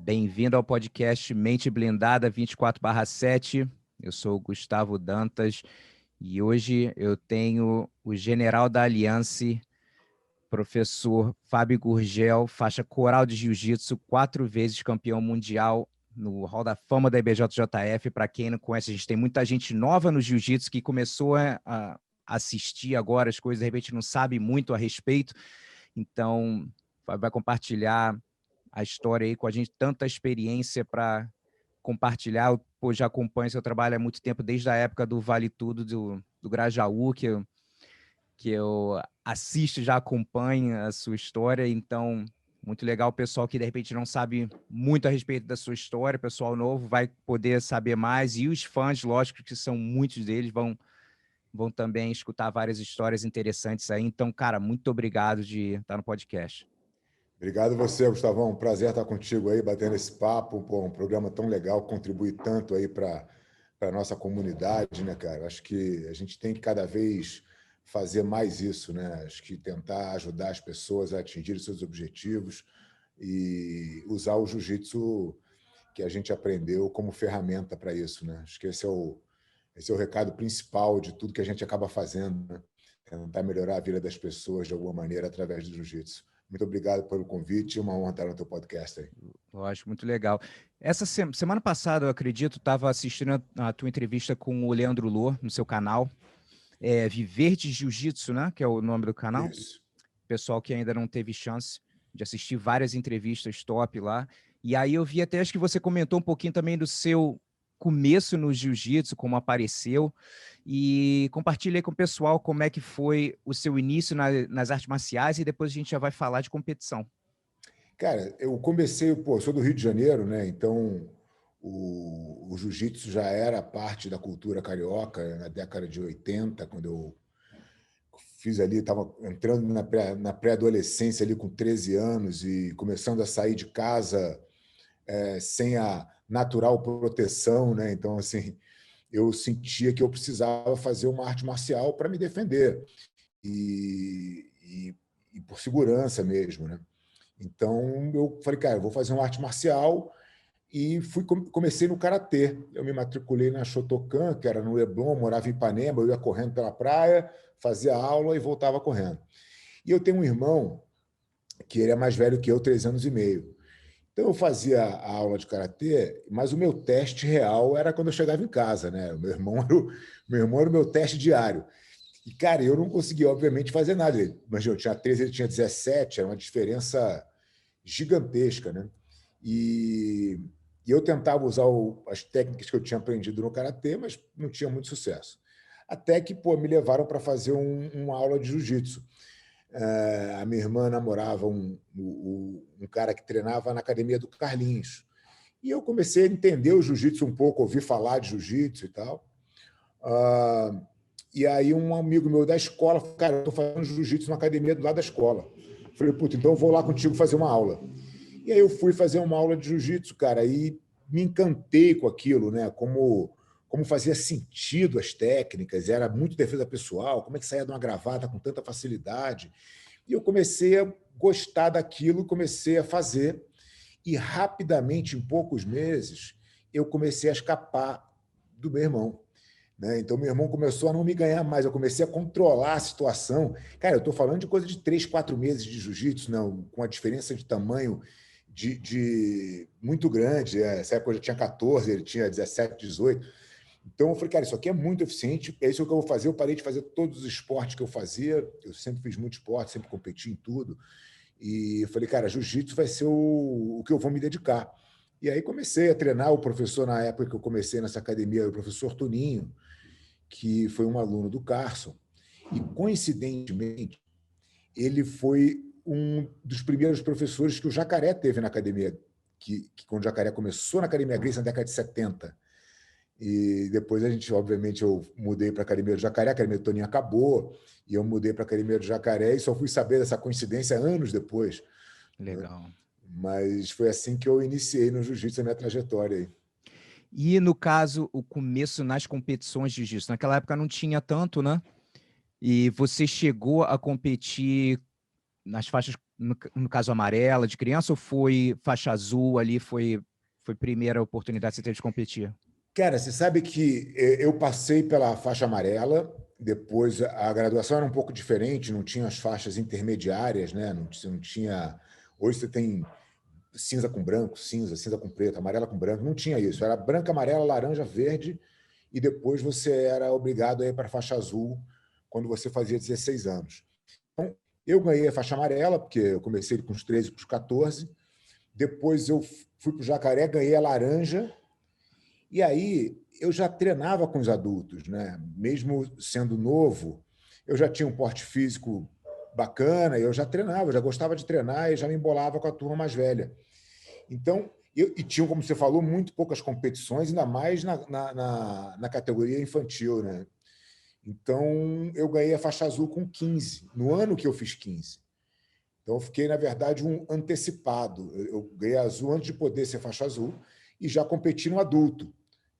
Bem-vindo ao podcast Mente Blindada 24/7. Eu sou o Gustavo Dantas e hoje eu tenho o general da Aliança, professor Fábio Gurgel, faixa coral de jiu-jitsu, 4 vezes campeão mundial no Hall da Fama da IBJJF. Para quem não conhece, a gente tem muita gente nova no jiu-jitsu que começou a assistir agora as coisas, de repente não sabe muito a respeito. Então, vai compartilhar a história aí com a gente, tanta experiência para compartilhar. Eu já acompanho seu trabalho há muito tempo, desde a época do Vale Tudo, do Grajaú, que eu assisto, já acompanho a sua história. Então, muito legal. O pessoal que, de repente, não sabe muito a respeito da sua história, pessoal novo, vai poder saber mais. E os fãs, lógico, que são muitos deles, vão também escutar várias histórias interessantes aí. Então, cara, muito obrigado de estar no podcast. Obrigado você, Gustavão. Um prazer estar contigo aí, batendo esse papo. Pô, um programa tão legal, contribui tanto aí para a nossa comunidade, né, cara? Acho que a gente tem que cada vez fazer mais isso, né? Acho que tentar ajudar as pessoas a atingirem seus objetivos e usar o jiu-jitsu que a gente aprendeu como ferramenta para isso, né? Acho que esse é o recado principal de tudo que a gente acaba fazendo, né? Tentar melhorar a vida das pessoas de alguma maneira através do jiu-jitsu. Muito obrigado pelo convite, uma honra estar no teu podcast aí. Eu acho muito legal. Essa semana passada, eu acredito, estava assistindo a tua entrevista com o Leandro Lô no seu canal, Viver de Jiu-Jitsu, né? Que é o nome do canal. Isso. Pessoal que ainda não teve chance de assistir várias entrevistas top lá. E aí eu vi até, acho que você comentou um pouquinho também do seu começo no jiu-jitsu, como apareceu, e compartilhei com o pessoal como é que foi o seu início nas artes marciais, e depois a gente já vai falar de competição. Cara, eu comecei, sou do Rio de Janeiro, né? Então o jiu-jitsu já era parte da cultura carioca na década de 80, quando eu fiz ali, estava entrando na pré-adolescência ali com 13 anos e começando a sair de casa sem a natural proteção, né? Então, assim, eu sentia que eu precisava fazer uma arte marcial para me defender e por segurança mesmo, né? Então, eu falei, cara, eu vou fazer uma arte marcial e comecei no karatê. Eu me matriculei na Shotokan, que era no Leblon, morava em Ipanema, eu ia correndo pela praia, fazia aula e voltava correndo. E eu tenho um irmão que ele é mais velho que eu, 3 anos e meio. Então, eu fazia a aula de karatê, mas o meu teste real era quando eu chegava em casa, né? O meu irmão era o meu teste diário. E, cara, eu não conseguia, obviamente, fazer nada. Imagina, eu tinha 13, ele tinha 17, era uma diferença gigantesca, né? E, e eu tentava usar as técnicas que eu tinha aprendido no karatê, mas não tinha muito sucesso. Até que, me levaram para fazer uma aula de jiu-jitsu. A minha irmã namorava um cara que treinava na academia do Carlinhos. E eu comecei a entender o jiu-jitsu um pouco, ouvir falar de jiu-jitsu e tal. E aí um amigo meu da escola falou, cara, eu estou fazendo jiu-jitsu na academia do lado da escola. Falei, puta, então eu vou lá contigo fazer uma aula. E aí eu fui fazer uma aula de jiu-jitsu, cara, e me encantei com aquilo, né? Como fazia sentido as técnicas, era muito defesa pessoal, como é que saía de uma gravata com tanta facilidade. E eu comecei a gostar daquilo, comecei a fazer. E rapidamente, em poucos meses, eu comecei a escapar do meu irmão. Né? Então, meu irmão começou a não me ganhar mais, eu comecei a controlar a situação. Cara, eu estou falando de coisa de 3, 4 meses de jiu-jitsu, não, com a diferença de tamanho muito grande. Essa época eu já tinha 14, ele tinha 17, 18. Então, eu falei, cara, isso aqui é muito eficiente, é isso que eu vou fazer. Eu parei de fazer todos os esportes que eu fazia, eu sempre fiz muito esporte, sempre competi em tudo. E eu falei, cara, jiu-jitsu vai ser o que eu vou me dedicar. E aí comecei a treinar. O professor, na época que eu comecei nessa academia, o professor Toninho, que foi um aluno do Carson. E, coincidentemente, ele foi um dos primeiros professores que o Jacaré teve na academia, que quando o Jacaré começou na Academia Gracie na década de 70. E depois, obviamente, eu mudei para a Academia do Jacaré, a Academia do Toninho acabou, e eu mudei para a Academia do Jacaré e só fui saber dessa coincidência anos depois. Legal. Né? Mas foi assim que eu iniciei no jiu-jitsu a minha trajetória aí. E, no caso, o começo nas competições de jiu-jitsu, naquela época não tinha tanto, né? E você chegou a competir nas faixas no caso amarela, de criança, ou foi faixa azul ali, foi primeira oportunidade que você teve de competir? Cara, você sabe que eu passei pela faixa amarela, depois a graduação era um pouco diferente, não tinha as faixas intermediárias, né? Não tinha. Hoje você tem cinza com branco, cinza com preto, amarela com branco, não tinha isso. Era branca, amarela, laranja, verde, e depois você era obrigado a ir para a faixa azul quando você fazia 16 anos. Então, eu ganhei a faixa amarela, porque eu comecei com os 13 para os 14, depois eu fui para o jacaré, ganhei a laranja, e aí eu já treinava com os adultos, né? Mesmo sendo novo, eu já tinha um porte físico bacana, eu já treinava, eu já gostava de treinar e já me embolava com a turma mais velha. Então, e tinham, como você falou, muito poucas competições, ainda mais na categoria infantil, né? Então, eu ganhei a faixa azul com 15, no ano que eu fiz 15. Então, eu fiquei, na verdade, um antecipado. Eu ganhei a azul antes de poder ser faixa azul e já competi no adulto.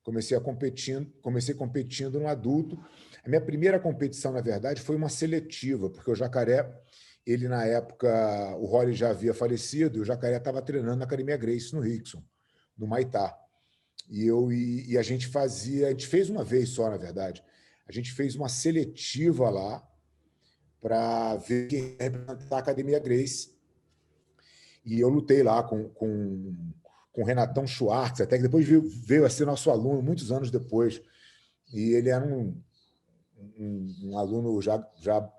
Comecei competindo no adulto. A minha primeira competição, na verdade, foi uma seletiva, porque o Jacaré, ele na época, o Rolly já havia falecido e o Jacaré estava treinando na Academia Gracie, no Rickson, no Maitá. E a gente fez uma vez só, na verdade, a gente fez uma seletiva lá para ver quem ia representar a Academia Gracie. E eu lutei lá com o Renatão Schwartz, até que depois veio a ser nosso aluno, muitos anos depois. E ele era um aluno já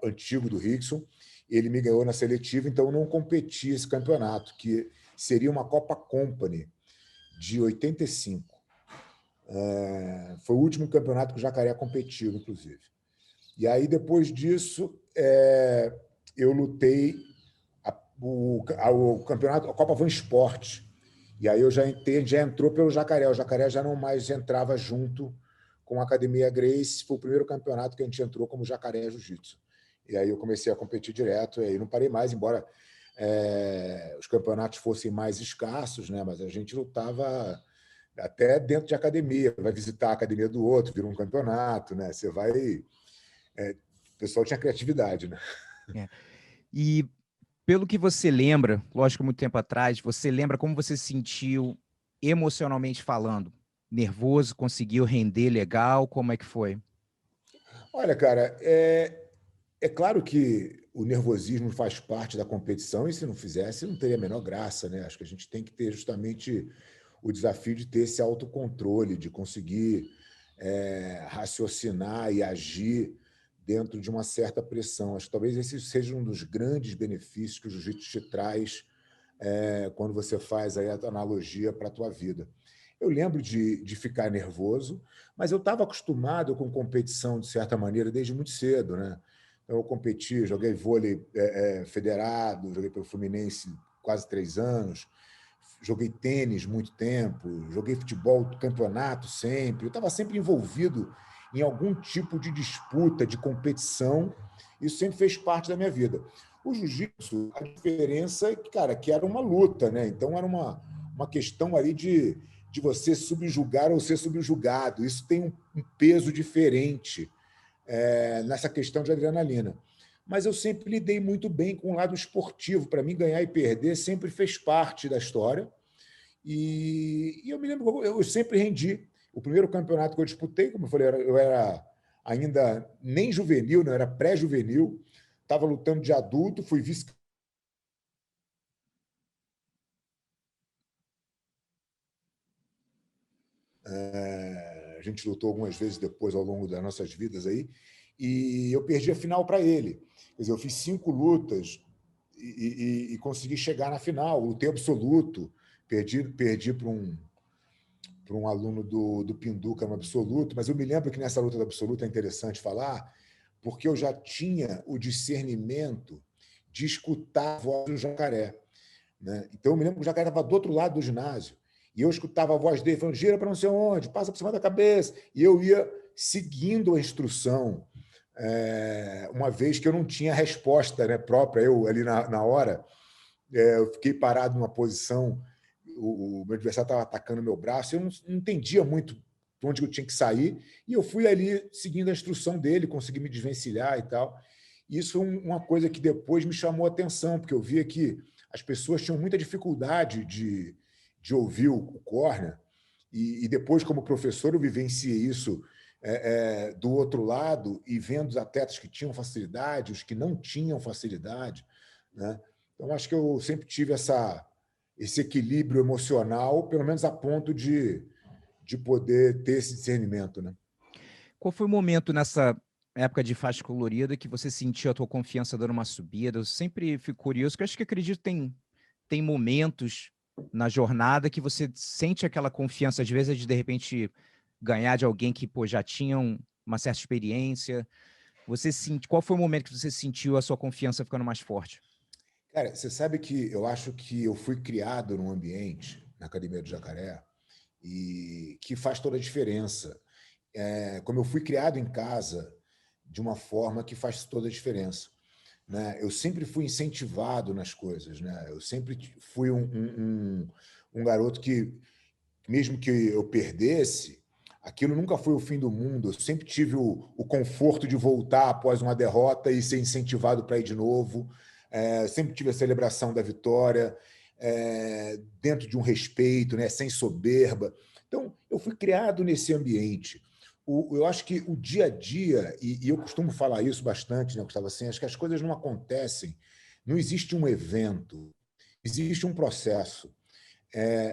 antigo do Rickson. Ele me ganhou na seletiva, então eu não competi esse campeonato, que seria uma Copa Company de 85. Foi o último campeonato que o Jacaré competiu, inclusive. E aí, depois disso, eu lutei o campeonato, a Copa Van Sport. E aí eu já entrou pelo Jacaré. O Jacaré já não mais entrava junto com a Academia Gracie. Foi o primeiro campeonato que a gente entrou como Jacaré Jiu-Jitsu. E aí eu comecei a competir direto, e aí não parei mais, embora os campeonatos fossem mais escassos, né? Mas a gente lutava até dentro de academia. Vai visitar a academia do outro, vira um campeonato, né? Você vai... o pessoal tinha criatividade, né? É. E pelo que você lembra, lógico, muito tempo atrás, você lembra como você se sentiu emocionalmente falando? Nervoso, conseguiu render legal? Como é que foi? Olha, cara, é claro que o nervosismo faz parte da competição e se não fizesse, não teria a menor graça, né? Acho que a gente tem que ter justamente o desafio de ter esse autocontrole, de conseguir raciocinar e agir dentro de uma certa pressão. Acho que talvez esse seja um dos grandes benefícios que o jiu-jitsu te traz quando você faz aí a analogia para a tua vida. Eu lembro de ficar nervoso, mas eu estava acostumado com competição, de certa maneira, desde muito cedo, né? Então, eu competi, joguei vôlei federado, joguei pelo Fluminense quase 3 anos, joguei tênis muito tempo, joguei futebol campeonato sempre. Eu estava sempre envolvido em algum tipo de disputa, de competição. Isso sempre fez parte da minha vida. O jiu-jitsu, a diferença é que, cara, que era uma luta, né? Então era uma questão ali de você subjugar ou ser subjugado. Isso tem um peso diferente nessa questão de adrenalina. Mas eu sempre lidei muito bem com o lado esportivo. Para mim, ganhar e perder sempre fez parte da história. E eu me lembro que eu sempre rendi. O primeiro campeonato que eu disputei, como eu falei, eu era ainda nem juvenil, não era pré-juvenil, estava lutando de adulto, fui vice. A gente lutou algumas vezes depois ao longo das nossas vidas aí, e eu perdi a final para ele. Quer dizer, eu fiz 5 lutas e consegui chegar na final, lutei absoluto, perdi para um aluno do Pinduca no absoluto, mas eu me lembro que nessa luta do absoluto é interessante falar, porque eu já tinha o discernimento de escutar a voz do Jacaré, né? Então eu me lembro que o Jacaré estava do outro lado do ginásio, e eu escutava a voz dele falando, gira para não sei onde, passa por cima da cabeça, e eu ia seguindo a instrução, uma vez que eu não tinha resposta, né, própria, eu ali na hora, eu fiquei parado numa posição, o meu adversário estava atacando meu braço, eu não entendia muito onde eu tinha que sair, e eu fui ali seguindo a instrução dele, consegui me desvencilhar e tal. Isso é uma coisa que depois me chamou a atenção, porque eu via que as pessoas tinham muita dificuldade de ouvir o córnea, e depois, como professor, eu vivenciei isso do outro lado e vendo os atletas que tinham facilidade, os que não tinham facilidade, né? Então, acho que eu sempre tive esse equilíbrio emocional, pelo menos a ponto de poder ter esse discernimento, né? Qual foi o momento nessa época de faixa colorida que você sentiu a tua confiança dando uma subida? Eu sempre fico curioso, porque eu acho que acredito que tem momentos na jornada que você sente aquela confiança, às vezes, de repente ganhar de alguém que pô, já tinha uma certa experiência. Qual foi o momento que você sentiu a sua confiança ficando mais forte? Cara, você sabe que eu acho que eu fui criado num ambiente, na Academia do Jacaré, e que faz toda a diferença. Como eu fui criado em casa de uma forma que faz toda a diferença, né? Eu sempre fui incentivado nas coisas, né? Eu sempre fui um garoto que, mesmo que eu perdesse, aquilo nunca foi o fim do mundo. Eu sempre tive o conforto de voltar após uma derrota e ser incentivado para ir de novo. Sempre tive a celebração da vitória, dentro de um respeito, né? Sem soberba. Então, eu fui criado nesse ambiente. Eu acho que o dia a dia, e eu costumo falar isso bastante, né, Gustavo? Assim, acho que as coisas não acontecem, não existe um evento, existe um processo.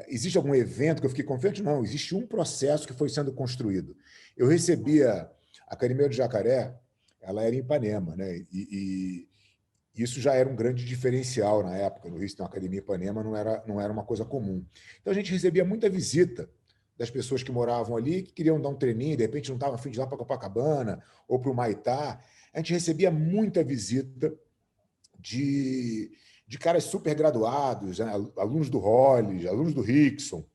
Existe algum evento que eu fiquei confiante? Não, existe um processo que foi sendo construído. Eu recebia a Academia do Jacaré, ela era em Ipanema, né? E isso já era um grande diferencial na época. No Rio, ter uma academia em Ipanema não era uma coisa comum. Então, a gente recebia muita visita das pessoas que moravam ali, que queriam dar um treininho, de repente não estavam a fim de ir lá para Copacabana ou para o Maitá. A gente recebia muita visita de caras super graduados, né? Alunos do Hollis, alunos do Rickson.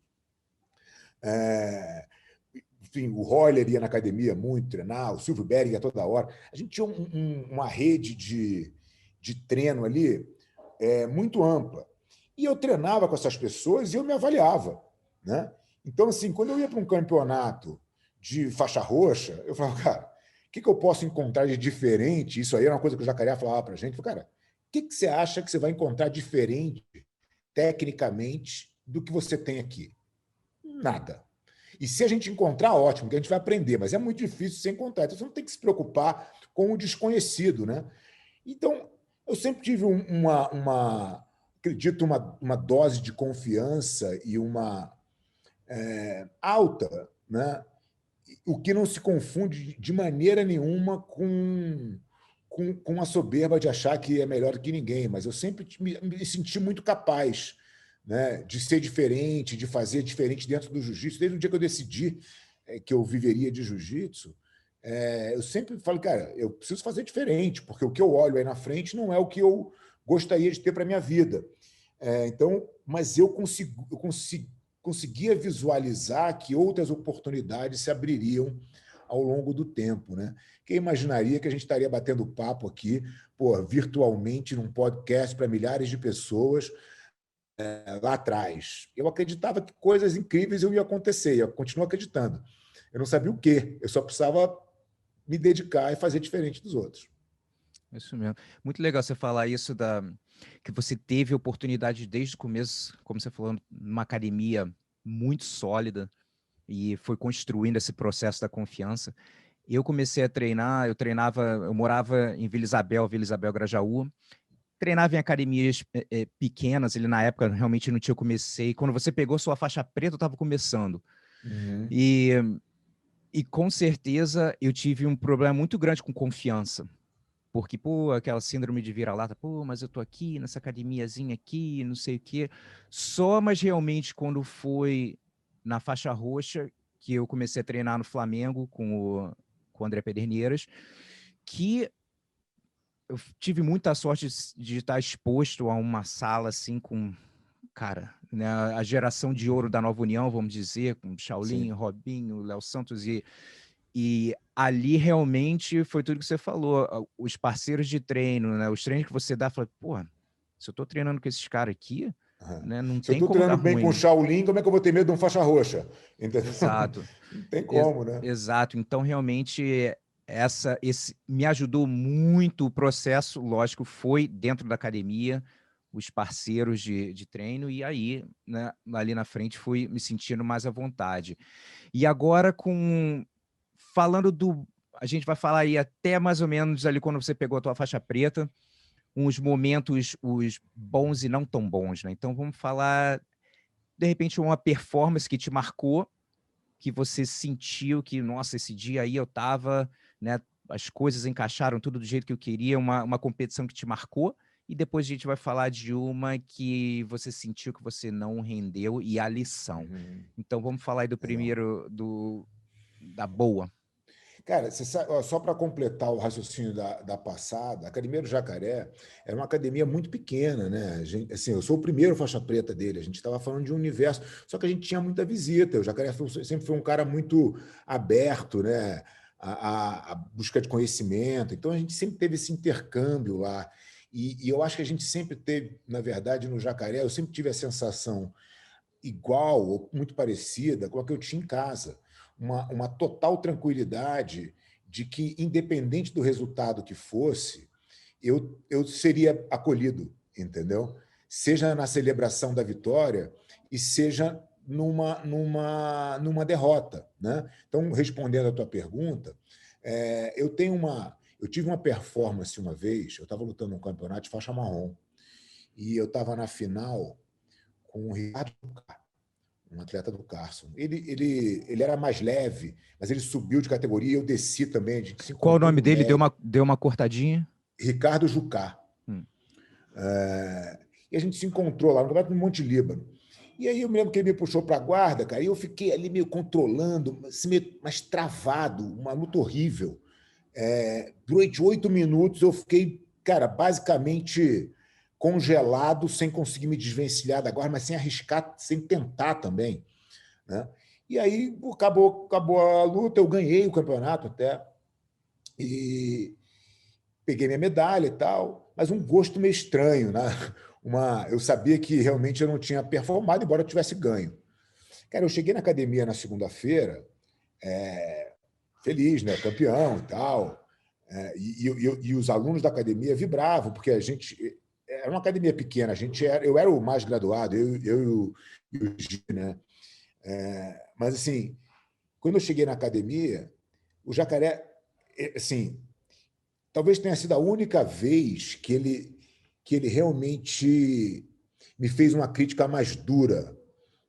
Enfim, o Roller ia na academia muito treinar, o Silvio Bering ia toda hora. A gente tinha uma rede de treino ali muito ampla. E eu treinava com essas pessoas e eu me avaliava, né? Então, assim, quando eu ia para um campeonato de faixa roxa, eu falava, cara, o que eu posso encontrar de diferente? Isso aí era uma coisa que o Jacaré falava para a gente. Eu falava, cara, o que você acha que você vai encontrar diferente, tecnicamente, do que você tem aqui? Nada. E se a gente encontrar, ótimo, que a gente vai aprender, mas é muito difícil você encontrar. Então, você não tem que se preocupar com o desconhecido, né? Então, eu sempre tive acredito, uma dose de confiança e uma alta, né? O que não se confunde de maneira nenhuma com a soberba de achar que é melhor do que ninguém, mas eu sempre me senti muito capaz, né, de ser diferente, de fazer diferente dentro do jiu-jitsu. Desde o dia que eu decidi que eu viveria de jiu-jitsu, eu sempre falo, cara, eu preciso fazer diferente, porque o que eu olho aí na frente não é o que eu gostaria de ter para a minha vida. Então, mas conseguia visualizar que outras oportunidades se abririam ao longo do tempo, né? Quem imaginaria que a gente estaria batendo papo aqui, virtualmente, num podcast para milhares de pessoas lá atrás? Eu acreditava que coisas incríveis iam acontecer, eu continuo acreditando. Eu não sabia o quê, eu só precisava me dedicar e fazer diferente dos outros. Isso mesmo. Muito legal você falar isso que você teve oportunidade desde o começo, como você falou, numa academia muito sólida e foi construindo esse processo da confiança. Eu comecei a treinar, eu morava em Vila Isabel Grajaú, treinava em academias pequenas, ele na época realmente não tinha, comecei. Quando você pegou sua faixa preta, eu estava começando. Uhum. E com certeza eu tive um problema muito grande com confiança. Porque, pô, aquela síndrome de vira-lata, pô, mas eu tô aqui nessa academiazinha aqui, não sei o quê. Mas realmente quando foi na faixa roxa, que eu comecei a treinar no Flamengo com o André Pederneiras, que eu tive muita sorte de estar exposto a uma sala assim com, cara, né, a geração de ouro da Nova União, vamos dizer, com Shaolin, Sim. Robinho, Léo Santos e ali realmente foi tudo que você falou, os parceiros de treino, né? Os treinos que você dá, fala, pô, se eu tô treinando com esses caras aqui, Uhum. né, não Se eu tem estou como dar treinando bem com o ruim. Shaolin, como é que eu vou ter medo de um faixa roxa? Entendeu? Exato. Não tem como, né? Exato. Então, realmente, esse me ajudou muito o processo, lógico, foi dentro da academia, os parceiros de treino, e aí, né, ali na frente fui me sentindo mais à vontade. E agora falando a gente vai falar aí até mais ou menos ali quando você pegou a tua faixa preta, uns momentos, os bons e não tão bons, né? Então vamos falar, de repente, uma performance que te marcou, que você sentiu que, nossa, esse dia aí eu tava, né, as coisas encaixaram tudo do jeito que eu queria, uma competição que te marcou, e depois a gente vai falar de uma que você sentiu que você não rendeu e a lição. Então vamos falar aí do Legal. primeiro, da boa. Cara, você sabe, ó, só para completar o raciocínio da passada, a Academia do Jacaré era uma academia muito pequena, né? Assim, eu sou o primeiro faixa preta dele, a gente estava falando de um universo, só que a gente tinha muita visita. O Jacaré sempre foi um cara muito aberto, né? A busca de conhecimento, então a gente sempre teve esse intercâmbio lá. E eu acho que a gente sempre teve, na verdade, no Jacaré, eu sempre tive a sensação igual ou muito parecida com a que eu tinha em casa. Uma total tranquilidade de que, independente do resultado que fosse, eu seria acolhido, entendeu? Seja na celebração da vitória e seja numa derrota, né? Então, respondendo à tua pergunta, eu tive uma performance uma vez, eu estava lutando num campeonato de faixa marrom, e eu estava na final com o Ricardo, um atleta do Carson. Ele era mais leve, mas ele subiu de categoria, eu desci também, a gente se Qual o encontrou nome no dele? médio. Deu uma cortadinha? Ricardo Jucá. Hum. E a gente se encontrou lá no campeonato do Monte Líbano. E aí eu me lembro que ele me puxou para a guarda, cara, e eu fiquei ali meio controlando, assim, meio mais travado, uma luta horrível. Durante 8 minutos eu fiquei, cara, basicamente congelado, sem conseguir me desvencilhar da guarda, mas sem arriscar, sem tentar também, né? E aí acabou a luta, eu ganhei o campeonato até, e peguei minha medalha e tal, mas um gosto meio estranho, né? Eu sabia que realmente eu não tinha performado, embora eu tivesse ganho. Cara, eu cheguei na academia na segunda-feira, feliz, né? Campeão e tal. E os alunos da academia vibravam, porque a gente era uma academia pequena, eu era o mais graduado, e o Gi, né? Mas assim, quando eu cheguei na academia, o Jacaré, assim, talvez tenha sido a única vez que ele realmente me fez uma crítica mais dura,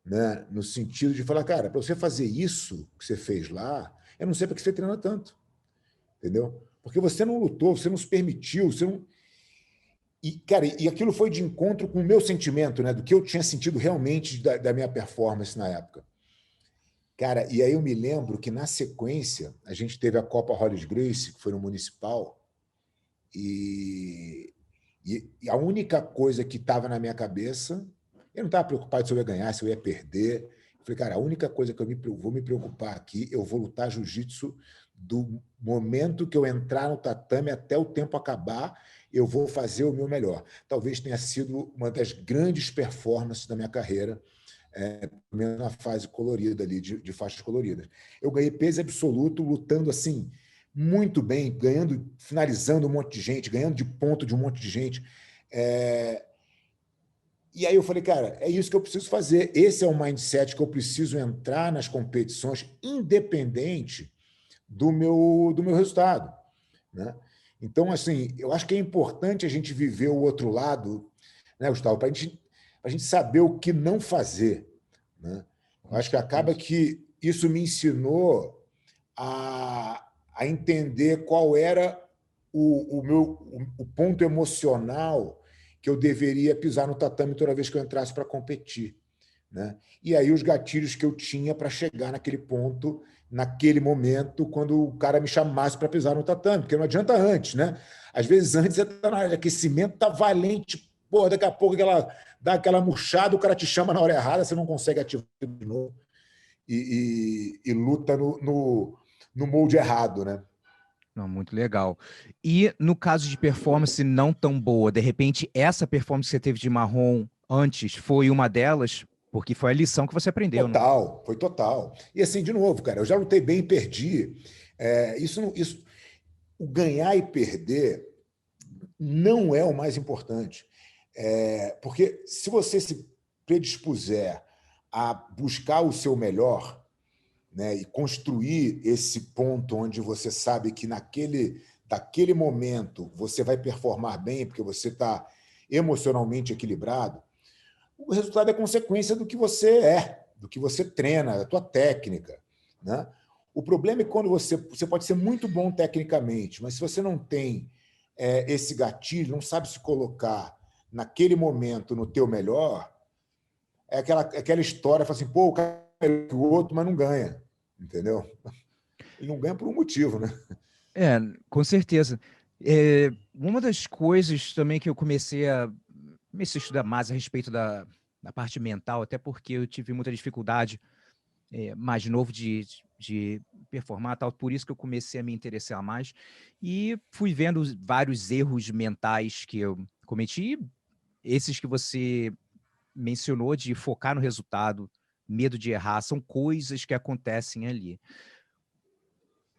né? No sentido de falar, cara, para você fazer isso que você fez lá, eu não sei para que você treina tanto, entendeu? Porque você não lutou, você não se permitiu, você não. E, cara, e aquilo foi de encontro com o meu sentimento, né? Do que eu tinha sentido realmente da minha performance na época. Cara, e aí eu me lembro que, na sequência, a gente teve a Copa Hollis Gracie, que foi no Municipal, e, e a única coisa que estava na minha cabeça, eu não estava preocupado se eu ia ganhar, se eu ia perder. Eu falei, cara, a única coisa que vou me preocupar aqui, eu vou lutar jiu-jitsu do momento que eu entrar no tatame até o tempo acabar, eu vou fazer o meu melhor. Talvez tenha sido uma das grandes performances da minha carreira, mesmo na fase colorida ali, de faixas coloridas. Eu ganhei peso absoluto, lutando assim, muito bem, ganhando, finalizando um monte de gente, ganhando de ponto de um monte de gente. E aí eu falei, cara, é isso que eu preciso fazer. Esse é o mindset que eu preciso entrar nas competições, independente do meu resultado, né? Então, assim, eu acho que é importante a gente viver o outro lado, né, Gustavo, para a gente saber o que não fazer, né? Eu acho que acaba que isso me ensinou a entender qual era o ponto emocional que eu deveria pisar no tatame toda vez que eu entrasse para competir, né? E aí os gatilhos que eu tinha para chegar naquele ponto, naquele momento, quando o cara me chamasse para pisar no tatame, porque não adianta antes, né? Às vezes antes você está na área de aquecimento, está valente, pô, daqui a pouco dá aquela murchada, o cara te chama na hora errada, você não consegue ativar de novo e luta no molde errado, né? Não, muito legal. E no caso de performance não tão boa, de repente essa performance que você teve de marrom antes foi uma delas, porque foi a lição que você aprendeu, né? Total, foi total. E assim, de novo, cara, eu já lutei bem e perdi. Isso, o ganhar e perder não é o mais importante. Porque se você se predispuser a buscar o seu melhor, né, e construir esse ponto onde você sabe que daquele momento você vai performar bem, porque você está emocionalmente equilibrado, o resultado é consequência do que você do que você treina, da tua técnica, né? O problema é quando você pode ser muito bom tecnicamente, mas se você não tem esse gatilho, não sabe se colocar naquele momento no teu melhor, é aquela história, fala assim, pô, o cara é melhor que o outro, mas não ganha, entendeu? Ele não ganha por um motivo, né? Com certeza. Uma das coisas também que eu comecei a estudar mais a respeito da parte mental, até porque eu tive muita dificuldade, mais novo de performar, tal, por isso que eu comecei a me interessar mais, e fui vendo vários erros mentais que eu cometi, esses que você mencionou de focar no resultado, medo de errar, são coisas que acontecem ali.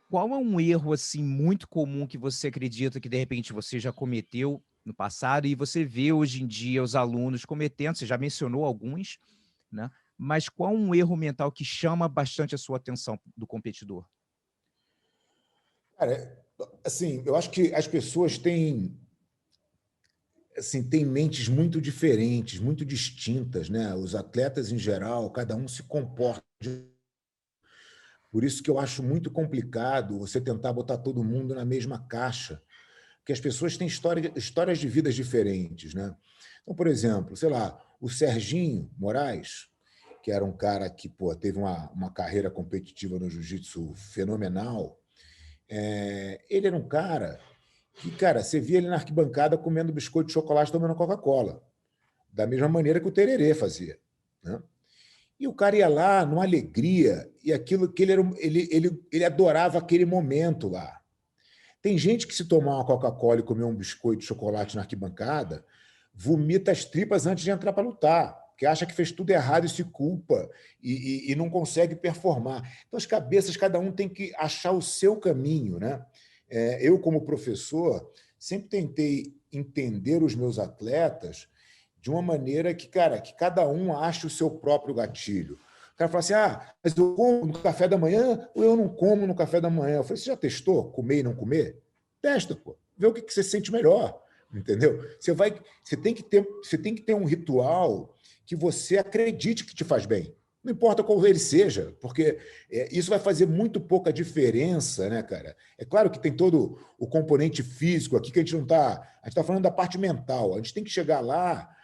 Qual é um erro, assim, muito comum que você acredita que, de repente, você já cometeu no passado e você vê hoje em dia os alunos cometendo? Você já mencionou alguns, né, mas qual um erro mental que chama bastante a sua atenção do competidor? Cara, assim, eu acho que as pessoas têm, assim, têm mentes muito diferentes, muito distintas, né? Os atletas, em geral, cada um se comporta. Por isso que eu acho muito complicado você tentar botar todo mundo na mesma caixa, porque as pessoas têm histórias de vidas diferentes, né? Então, por exemplo, sei lá, o Serginho Moraes, que era um cara que, pô, teve uma carreira competitiva no jiu-jitsu fenomenal, ele era um cara que, cara, você via ele na arquibancada comendo biscoito de chocolate, tomando Coca-Cola, da mesma maneira que o Tererê fazia, né? E o cara ia lá numa alegria, e aquilo que ele adorava aquele momento lá. Tem gente que, se tomar uma Coca-Cola e comer um biscoito de chocolate na arquibancada, vomita as tripas antes de entrar para lutar, porque acha que fez tudo errado e se culpa e não consegue performar. Então, as cabeças, cada um tem que achar o seu caminho, né? Eu, como professor, sempre tentei entender os meus atletas de uma maneira que, cara, que cada um ache o seu próprio gatilho. O cara fala assim, mas eu como no café da manhã ou eu não como no café da manhã? Eu falei, você já testou comer e não comer? Testa, pô. Vê o que você sente melhor, entendeu? Você tem que ter um ritual que você acredite que te faz bem. Não importa qual ele seja, porque isso vai fazer muito pouca diferença, né, cara? É claro que tem todo o componente físico aqui que a gente não está. A gente está falando da parte mental. A gente tem que chegar lá,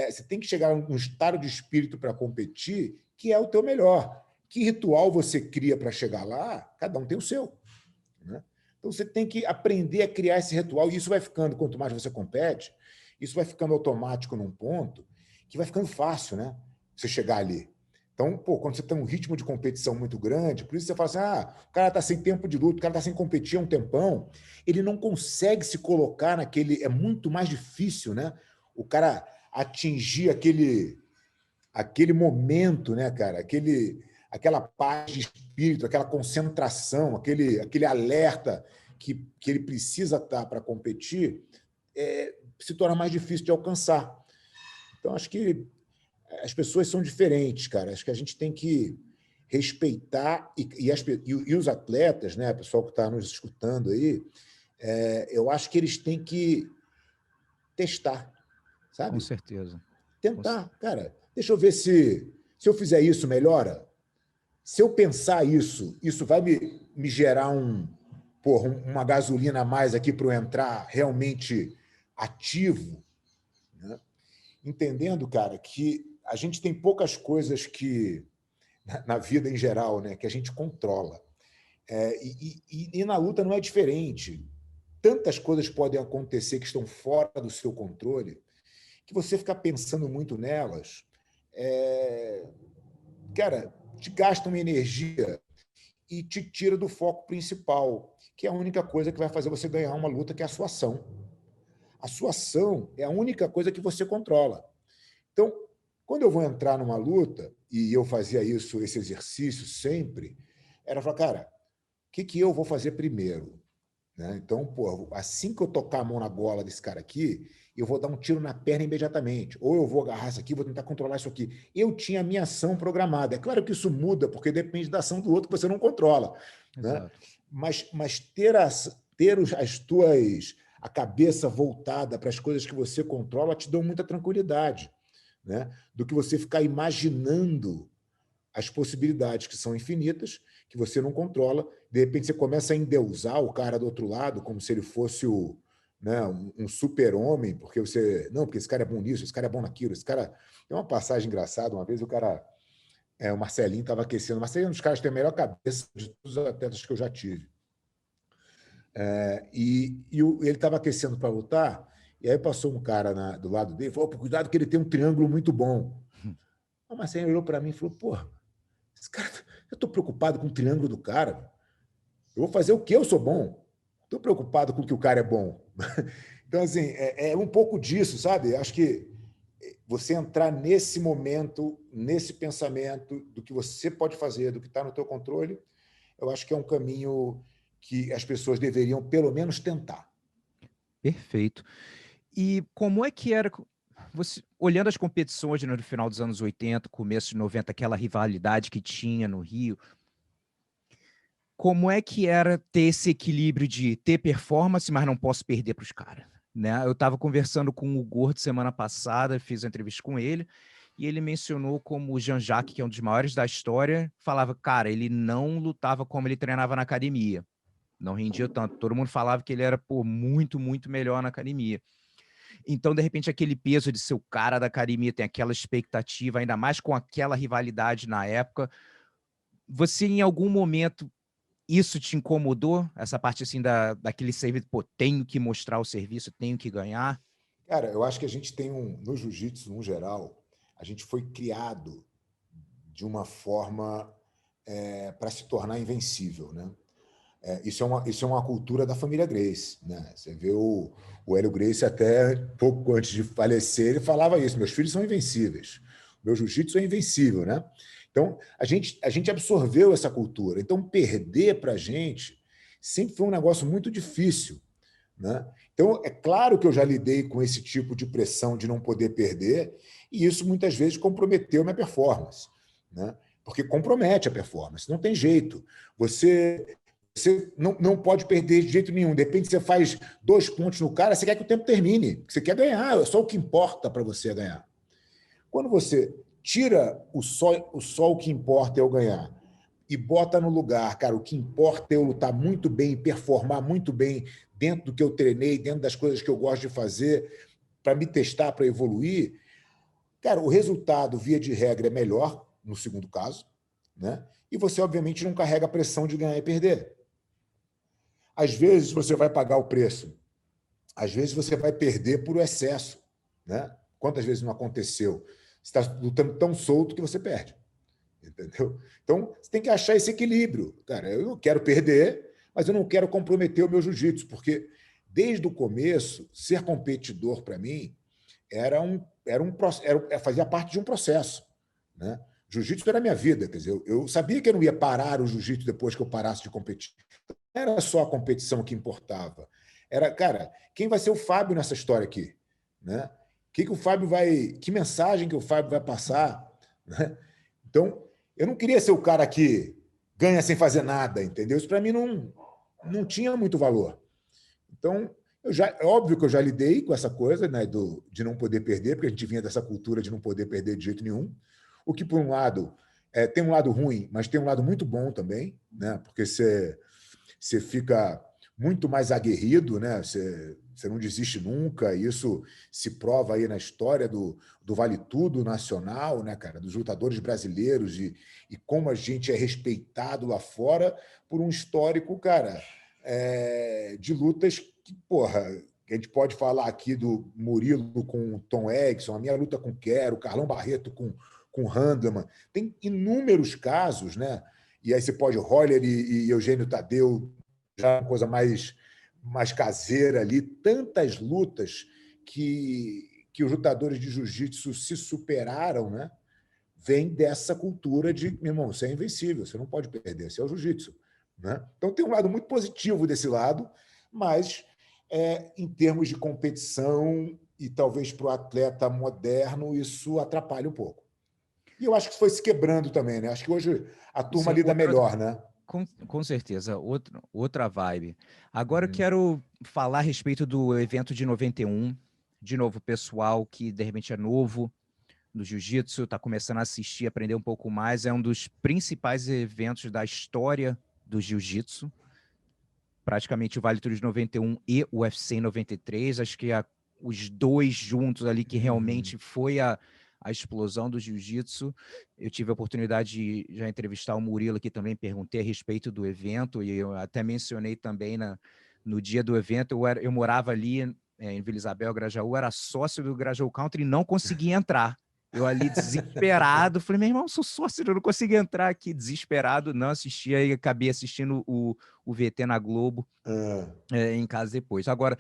você tem que chegar num estado de espírito para competir que é o teu melhor. Que ritual você cria para chegar lá? Cada um tem o seu, né? Então você tem que aprender a criar esse ritual, e isso vai ficando, quanto mais você compete, isso vai ficando automático num ponto que vai ficando fácil, né? Você chegar ali. Então, pô, quando você tem um ritmo de competição muito grande, por isso você fala assim, o cara está sem tempo de luta, o cara está sem competir há um tempão, ele não consegue se colocar naquele. É muito mais difícil, né? O cara atingir aquele momento, né, cara? Aquela paz de espírito, aquela concentração, aquele alerta que ele precisa estar para competir, se torna mais difícil de alcançar. Então, acho que as pessoas são diferentes, cara. Acho que a gente tem que respeitar e os atletas, né, o pessoal que está nos escutando aí, eu acho que eles têm que testar, Com sabe? certeza. Tentar, cara. Deixa eu ver se eu fizer isso, melhora. Se eu pensar isso vai me gerar uma gasolina a mais aqui para eu entrar realmente ativo, né? Entendendo, cara, que a gente tem poucas coisas que, na vida em geral, né, que a gente controla. E na luta não é diferente. Tantas coisas podem acontecer que estão fora do seu controle, que você ficar pensando muito nelas, cara, te gasta uma energia e te tira do foco principal, que é a única coisa que vai fazer você ganhar uma luta, que é a sua ação. A sua ação é a única coisa que você controla. Então, quando eu vou entrar numa luta, e eu fazia esse exercício sempre, era falar, cara, o que eu vou fazer primeiro? né? Então, pô, assim que eu tocar a mão na gola desse cara aqui, eu vou dar um tiro na perna imediatamente. Ou eu vou agarrar isso aqui, vou tentar controlar isso aqui. Eu tinha a minha ação programada. É claro que isso muda, porque depende da ação do outro que você não controla, né? Exato. Mas as tuas a cabeça voltada para as coisas que você controla te dão muita tranquilidade, né? Do que você ficar imaginando as possibilidades que são infinitas, que você não controla. De repente, você começa a endeusar o cara do outro lado, como se ele fosse né, um super-homem, porque você. Não, porque esse cara é bom nisso, esse cara é bom naquilo, esse cara. Tem uma passagem engraçada, uma vez o cara. O Marcelinho estava aquecendo. O Marcelinho é um dos caras que tem a melhor cabeça de todos os atletas que eu já tive. Ele estava aquecendo para lutar, e aí passou um cara do lado dele e falou: cuidado, que ele tem um triângulo muito bom. O Marcelinho olhou para mim e falou: porra, esse cara, eu estou preocupado com o triângulo do cara. Eu vou fazer o que eu sou bom. Estou preocupado com o que o cara é bom. Então, assim, é um pouco disso, sabe? Acho que você entrar nesse momento, nesse pensamento do que você pode fazer, do que está no teu controle, eu acho que é um caminho que as pessoas deveriam, pelo menos, tentar. Perfeito. E como é que era você olhando as competições, né, no final dos anos 80, começo de 90, aquela rivalidade que tinha no Rio, como é que era ter esse equilíbrio de ter performance, mas não posso perder para os caras, né? Eu estava conversando com o Gordo semana passada, fiz uma entrevista com ele, e ele mencionou como o Jean-Jacques, que é um dos maiores da história, falava, cara, ele não lutava como ele treinava na academia, não rendia tanto. Todo mundo falava que ele era, pô, muito, muito melhor na academia. Então, de repente, aquele peso de ser o cara da academia, tem aquela expectativa, ainda mais com aquela rivalidade na época. Você, em algum momento, isso te incomodou? Essa parte, assim, daquele serviço, pô, tenho que mostrar o serviço, tenho que ganhar? Cara, eu acho que a gente tem no jiu-jitsu, no geral, a gente foi criado de uma forma para se tornar invencível, né? Isso é uma cultura da família Gracie, né? Você vê o Hélio Gracie até pouco antes de falecer, ele falava isso: meus filhos são invencíveis, meu jiu-jitsu é invencível, né? Então a gente absorveu essa cultura. Então perder para a gente sempre foi um negócio muito difícil, né? Então é claro que eu já lidei com esse tipo de pressão de não poder perder, e isso muitas vezes comprometeu minha performance, né? Porque compromete a performance, não tem jeito. Você não pode perder de jeito nenhum. De repente, você faz 2 pontos no cara, você quer que o tempo termine. Você quer ganhar, é só o que importa para você ganhar. Quando você tira o que importa é eu ganhar, e bota no lugar, cara, o que importa é eu lutar muito bem, performar muito bem dentro do que eu treinei, dentro das coisas que eu gosto de fazer, para me testar, para evoluir, cara, o resultado, via de regra, é melhor no segundo caso, né? E você, obviamente, não carrega a pressão de ganhar e perder. Às vezes você vai pagar o preço, às vezes você vai perder por excesso, né? Quantas vezes não aconteceu? Você está lutando tão solto que você perde, entendeu? Então você tem que achar esse equilíbrio, cara. Eu não quero perder, mas eu não quero comprometer o meu jiu-jitsu, porque desde o começo ser competidor para mim fazia parte de um processo, né? Jiu-jitsu era a minha vida, quer dizer, eu sabia que eu não ia parar o jiu-jitsu depois que eu parasse de competir. Não era só a competição que importava. Era, cara, quem vai ser o Fábio nessa história aqui? Né? Que o Fábio vai. Que mensagem que o Fábio vai passar? Né? Então, eu não queria ser o cara que ganha sem fazer nada, entendeu? Isso para mim não tinha muito valor. Então, é óbvio que eu já lidei com essa coisa, né, de não poder perder, porque a gente vinha dessa cultura de não poder perder de jeito nenhum. O que, por um lado, tem um lado ruim, mas tem um lado muito bom também, né? Porque você fica muito mais aguerrido, né? Você não desiste nunca. Isso se prova aí na história do Vale Tudo nacional, né, cara? Dos lutadores brasileiros e como a gente é respeitado lá fora por um histórico, cara, de lutas que, porra, a gente pode falar aqui do Murilo com o Tom Edson, a minha luta com o Quero, o Carlão Barreto com o Handleman. Tem inúmeros casos, né? E aí você pode Roller e Eugênio Tadeu, já uma coisa mais caseira ali, tantas lutas que os lutadores de jiu-jitsu se superaram, né? Vem dessa cultura de, meu irmão, você é invencível, você não pode perder, esse é o jiu-jitsu, né? Então tem um lado muito positivo desse lado, mas em termos de competição e talvez para o atleta moderno, isso atrapalha um pouco. E eu acho que foi se quebrando também, né? Acho que hoje a turma Sim, lida melhor, né? com certeza, outra vibe. Agora eu quero falar a respeito do evento de 91. De novo, pessoal que de repente é novo no jiu-jitsu, está começando a assistir, aprender um pouco mais. É um dos principais eventos da história do jiu-jitsu. Praticamente o Vale Tudo de 91 e o UFC em 93. Acho que os dois juntos ali que realmente foi a explosão do jiu-jitsu. Eu tive a oportunidade de já entrevistar o Murilo aqui também, perguntei a respeito do evento, e eu até mencionei também no dia do evento, eu morava ali em Vila Isabel, Grajaú, era sócio do Grajaú Country e não conseguia entrar. Eu ali desesperado, falei, meu irmão, sou sócio, eu não consegui entrar aqui, desesperado, não assisti, aí acabei assistindo o VT na Globo em casa depois. Agora,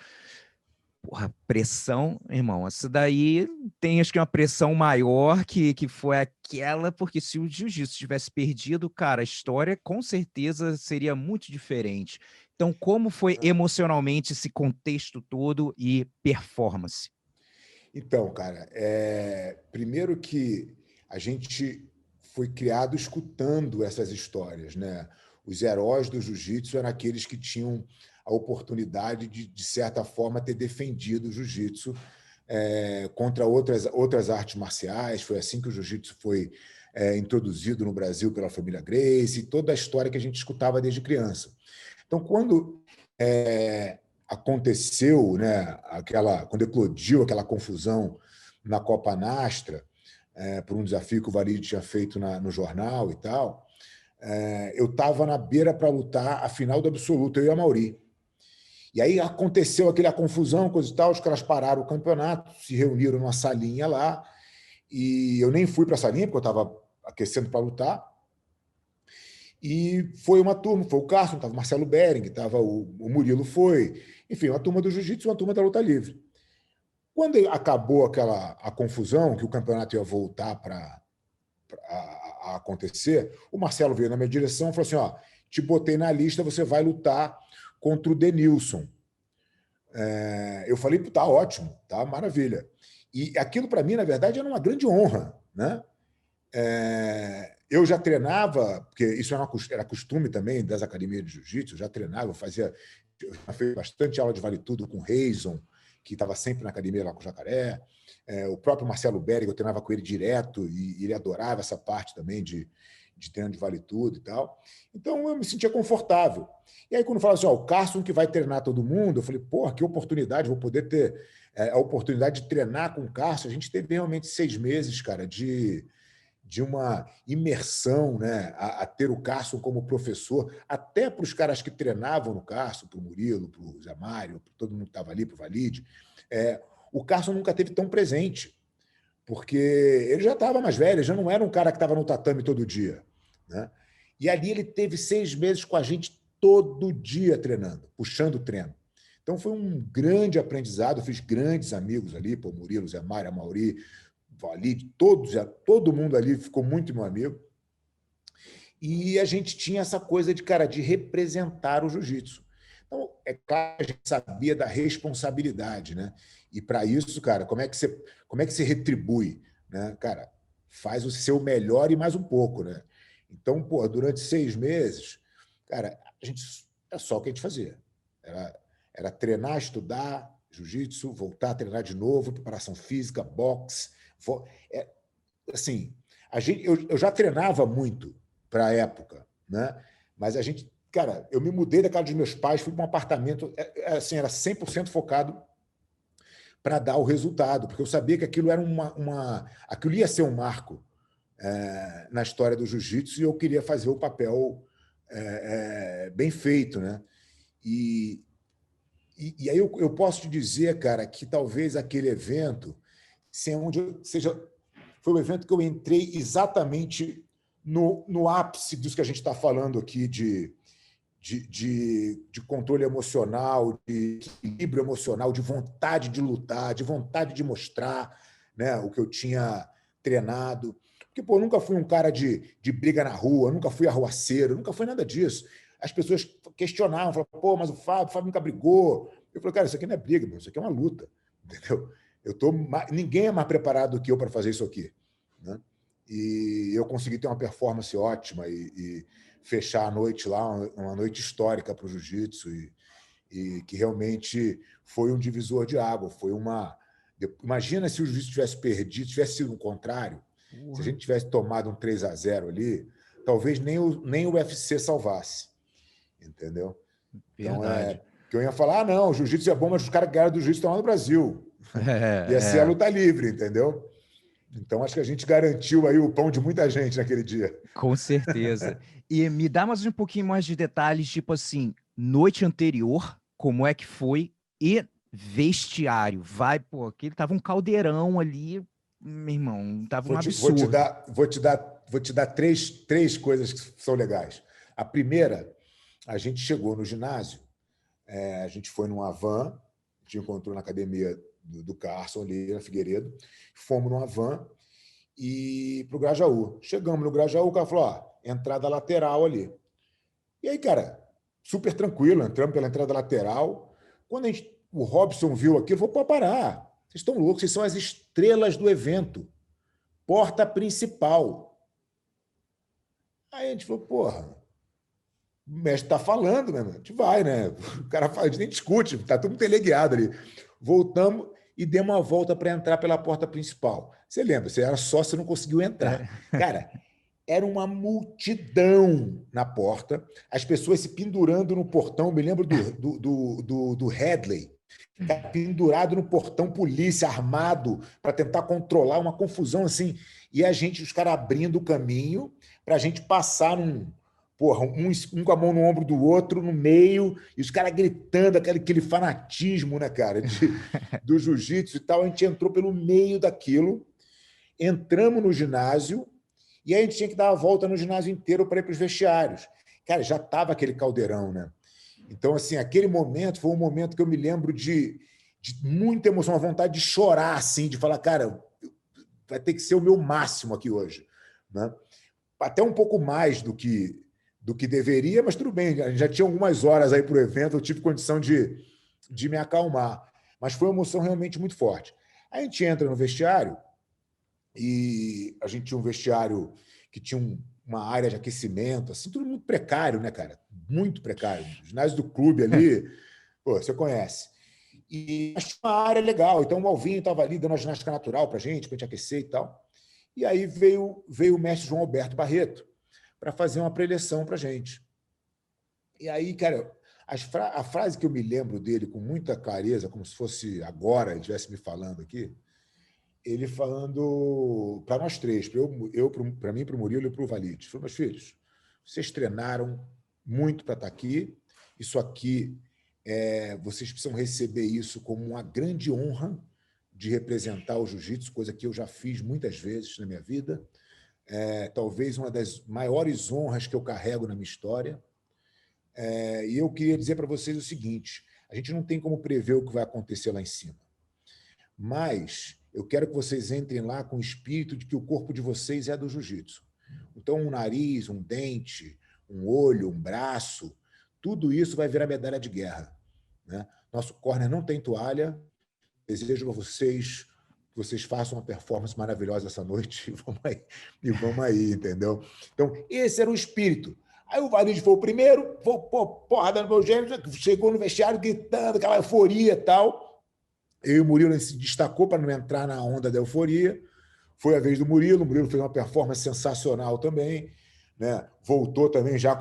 porra, pressão, irmão, essa daí tem acho que uma pressão maior que foi aquela, porque se o jiu-jitsu tivesse perdido, cara, a história com certeza seria muito diferente. Então, como foi emocionalmente esse contexto todo e performance? Então, cara, primeiro que a gente foi criado escutando essas histórias, né? Os heróis do jiu-jitsu eram aqueles que tinham a oportunidade de certa forma, ter defendido o jiu-jitsu contra outras artes marciais. Foi assim que o jiu-jitsu foi introduzido no Brasil pela família Gracie, toda a história que a gente escutava desde criança. Então, quando aconteceu, né, quando eclodiu aquela confusão na Copa Nastra, por um desafio que o Valide tinha feito no jornal e tal, eu estava na beira para lutar a final do absoluto, eu e a Mauri. E aí aconteceu aquela confusão, coisa e tal, os caras pararam o campeonato, se reuniram numa salinha lá, e eu nem fui para a salinha, porque eu estava aquecendo para lutar. E foi uma turma, foi o Carson, estava o Marcelo Bering, estava o Murilo foi, enfim, uma turma do jiu-jitsu, uma turma da luta livre. Quando acabou a confusão, que o campeonato ia voltar a acontecer, o Marcelo veio na minha direção e falou assim: ó, te botei na lista, você vai lutar contra o Denilson. Eu falei, tá ótimo, tá maravilha. E aquilo, para mim, na verdade, era uma grande honra, né? Eu já treinava, porque isso era costume também das academias de jiu-jitsu, eu já treinava, eu já fiz bastante aula de vale tudo com o Reison, que estava sempre na academia lá com o Jacaré. O próprio Marcelo Bering, eu treinava com ele direto, e ele adorava essa parte também de treino de vale tudo e tal. Então, eu me sentia confortável. E aí, quando falava assim, o Carson que vai treinar todo mundo, eu falei, porra, que oportunidade, vou poder ter a oportunidade de treinar com o Carson. A gente teve realmente 6 meses, cara, de uma imersão, né, a ter o Carson como professor, até para os caras que treinavam no Carson, para o Murilo, para o Zé Mário, para todo mundo que estava ali, para o Valide. O Carson nunca teve tão presente, porque ele já estava mais velho, já não era um cara que estava no tatame todo dia, né? E ali ele teve 6 meses com a gente todo dia treinando, puxando o treino. Então foi um grande aprendizado, fiz grandes amigos ali, pô, Murilo, Zé Mário, Amauri, Valide, todo mundo ali ficou muito meu amigo. E a gente tinha essa coisa de representar o jiu-jitsu. Então, é claro que a gente sabia da responsabilidade, né? E para isso, cara, como é que você retribui, né? Cara, faz o seu melhor e mais um pouco, né? Então, pô, durante 6 meses, cara, era só o que a gente fazia. Era treinar, estudar jiu-jitsu, voltar a treinar de novo, preparação física, boxe. Assim, eu já treinava muito para a época, né? Mas a gente, cara, eu me mudei da casa dos meus pais, fui para um apartamento, assim, era 100% focado para dar o resultado, porque eu sabia que aquilo era aquilo ia ser um marco na história do jiu-jitsu, e eu queria fazer o papel bem feito, né? E aí eu posso te dizer, cara, que talvez aquele evento foi o evento que eu entrei exatamente no ápice disso que a gente está falando aqui de controle emocional, de equilíbrio emocional, de vontade de lutar, de vontade de mostrar, né, o que eu tinha treinado. Porque, pô, eu nunca fui um cara de briga na rua, nunca fui arruaceiro, nunca fui nada disso. As pessoas questionavam, falavam, pô, mas o Fábio nunca brigou. Eu falei, cara, isso aqui não é briga, meu, isso aqui é uma luta, entendeu? Ninguém é mais preparado do que eu para fazer isso aqui, né? E eu consegui ter uma performance ótima e fechar a noite lá, uma noite histórica para o jiu-jitsu e que realmente foi um divisor de água. Imagina se o jiu-jitsu tivesse perdido, tivesse sido o contrário, se a gente tivesse tomado um 3-0 ali, talvez nem o UFC salvasse, entendeu? Verdade. Então, que eu ia falar, não, o jiu-jitsu é bom, mas os caras que ganharam do jiu-jitsu estão lá no Brasil. Ia ser a luta livre, entendeu? Então, acho que a gente garantiu aí o pão de muita gente naquele dia. Com certeza. E me dá mais um pouquinho mais de detalhes, tipo assim, noite anterior, como é que foi, e vestiário. Pô, aquele tava um caldeirão ali, meu irmão, tava um absurdo. Vou te dar três coisas que são legais. A primeira, a gente chegou no ginásio, a gente foi numa van, a gente encontrou na academia do Carson, ali na Figueiredo, fomos numa van e para o Grajaú. Chegamos no Grajaú, o cara falou, ó, entrada lateral ali. E aí, cara, super tranquilo, entramos pela entrada lateral. Quando o Robson viu aquilo, falou, pô, parar, vocês estão loucos, vocês são as estrelas do evento. Porta principal. Aí a gente falou, porra, o mestre está falando, né? A gente vai, né? O cara fala, a gente nem discute, tá todo mundo teleguiado ali. Voltamos e demos uma volta para entrar pela porta principal. Você lembra, você era sócio, você não conseguiu entrar. Cara, era uma multidão na porta, as pessoas se pendurando no portão. Me lembro do Headley, pendurado no portão, polícia, armado, para tentar controlar uma confusão assim. E os caras abrindo o caminho para a gente passar um com a mão no ombro do outro, no meio, e os caras gritando, aquele fanatismo, né, cara, do jiu-jitsu e tal. A gente entrou pelo meio daquilo, entramos no ginásio, e aí a gente tinha que dar a volta no ginásio inteiro para ir para os vestiários. Cara, já estava aquele caldeirão, né? Então, assim, aquele momento foi um momento que eu me lembro de muita emoção, uma vontade de chorar, assim, de falar, cara, vai ter que ser o meu máximo aqui hoje, né? Até um pouco mais do que deveria, mas tudo bem, já tinha algumas horas aí para o evento, eu tive condição de me acalmar. Mas foi uma emoção realmente muito forte. Aí a gente entra no vestiário e a gente tinha um vestiário que tinha uma área de aquecimento, assim, tudo muito precário, né, cara? Muito precário. O ginásio do clube ali, pô, você conhece. E achei uma área legal. Então o Alvinho estava ali dando a ginástica natural para a gente aquecer e tal. E aí veio o mestre João Alberto Barreto para fazer uma preleção para a gente. E aí, cara, a frase que eu me lembro dele com muita clareza, como se fosse agora, ele estivesse me falando aqui, ele falando para nós três, para mim, para o Murilo e para o Valide. Falou, meus filhos, vocês treinaram muito para estar aqui, isso aqui, vocês precisam receber isso como uma grande honra de representar o jiu-jitsu, coisa que eu já fiz muitas vezes na minha vida, talvez uma das maiores honras que eu carrego na minha história. E eu queria dizer para vocês o seguinte, a gente não tem como prever o que vai acontecer lá em cima, mas eu quero que vocês entrem lá com o espírito de que o corpo de vocês é do jiu-jitsu. Então, um nariz, um dente, um olho, um braço, tudo isso vai virar medalha de guerra, né? Nosso corner não tem toalha. Desejo a vocês que vocês façam uma performance maravilhosa essa noite e vamos aí, entendeu? Então, esse era o espírito. Aí o Valide foi o primeiro, foi porrada no meu gênero, chegou no vestiário gritando, aquela euforia e tal. Eu e o Murilo se destacou para não entrar na onda da euforia. Foi a vez do Murilo. O Murilo fez uma performance sensacional também, né? Voltou também já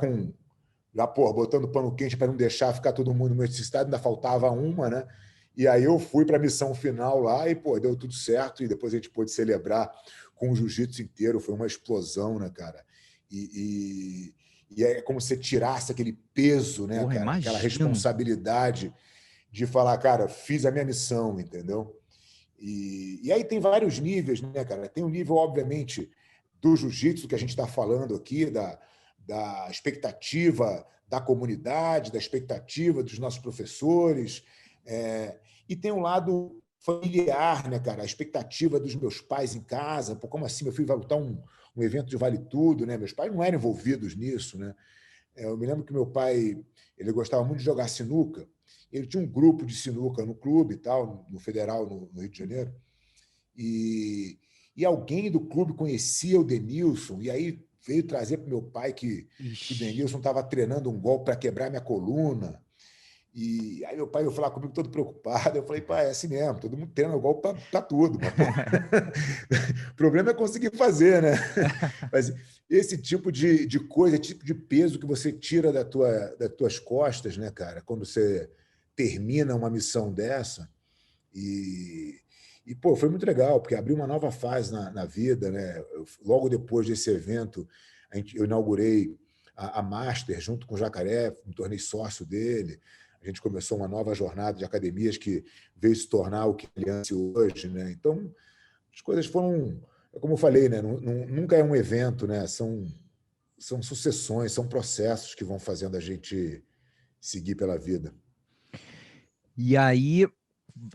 botando pano quente para não deixar ficar todo mundo no estado, ainda faltava uma, né? E aí eu fui para a missão final lá e, deu tudo certo. E depois a gente pôde celebrar com o jiu-jitsu inteiro. Foi uma explosão, né, cara? E é como se você tirasse aquele peso, né, Porra, cara? imagino. Aquela responsabilidade de falar, cara, fiz a minha missão, entendeu? E aí tem vários níveis, né, cara? Tem um nível, obviamente, do jiu-jitsu que a gente está falando aqui, da expectativa da comunidade, da expectativa dos nossos professores, e tem um lado familiar, né, cara? A expectativa dos meus pais em casa, pô, como assim meu filho vai lutar um um evento de vale tudo, né? Meus pais não eram envolvidos nisso, né? Eu me lembro que meu pai, ele gostava muito de jogar sinuca. Ele tinha um grupo de sinuca no clube e tal, no Federal, no Rio de Janeiro. E, e alguém do clube conhecia o Denilson, e aí veio trazer para o meu pai que o Denilson estava treinando um golpe para quebrar minha coluna. E aí meu pai veio falar comigo todo preocupado. Eu falei, pai, é assim mesmo, todo mundo treina golpe para tudo. Mas, pô, o problema é conseguir fazer, né? Mas esse tipo de coisa, esse tipo de peso que você tira das tuas costas, né, cara, quando você termina uma missão dessa. Pô, foi muito legal, porque abriu uma nova fase na vida, né? Logo depois desse evento, eu inaugurei a Master junto com o Jacaré, me tornei sócio dele. A gente começou uma nova jornada de academias que veio se tornar o que é Aliança hoje, né? Então, as coisas foram, como eu falei, né? Nunca é um evento, né? São sucessões, são processos que vão fazendo a gente seguir pela vida. E aí,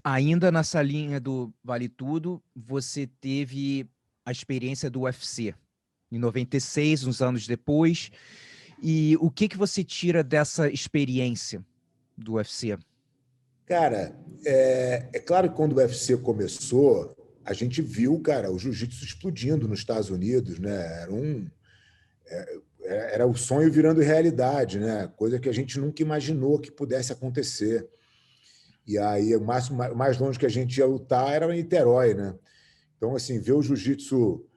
ainda nessa linha do Vale Tudo, você teve a experiência do UFC em 96, uns anos depois. E o que você tira dessa experiência do UFC? Cara, é claro que quando o UFC começou, a gente viu, cara, o jiu-jitsu explodindo nos Estados Unidos, né? Era o sonho virando realidade, né? Coisa que a gente nunca imaginou que pudesse acontecer. E aí, o mais longe que a gente ia lutar era em Niterói, né? Então, assim, ver o jiu-jitsu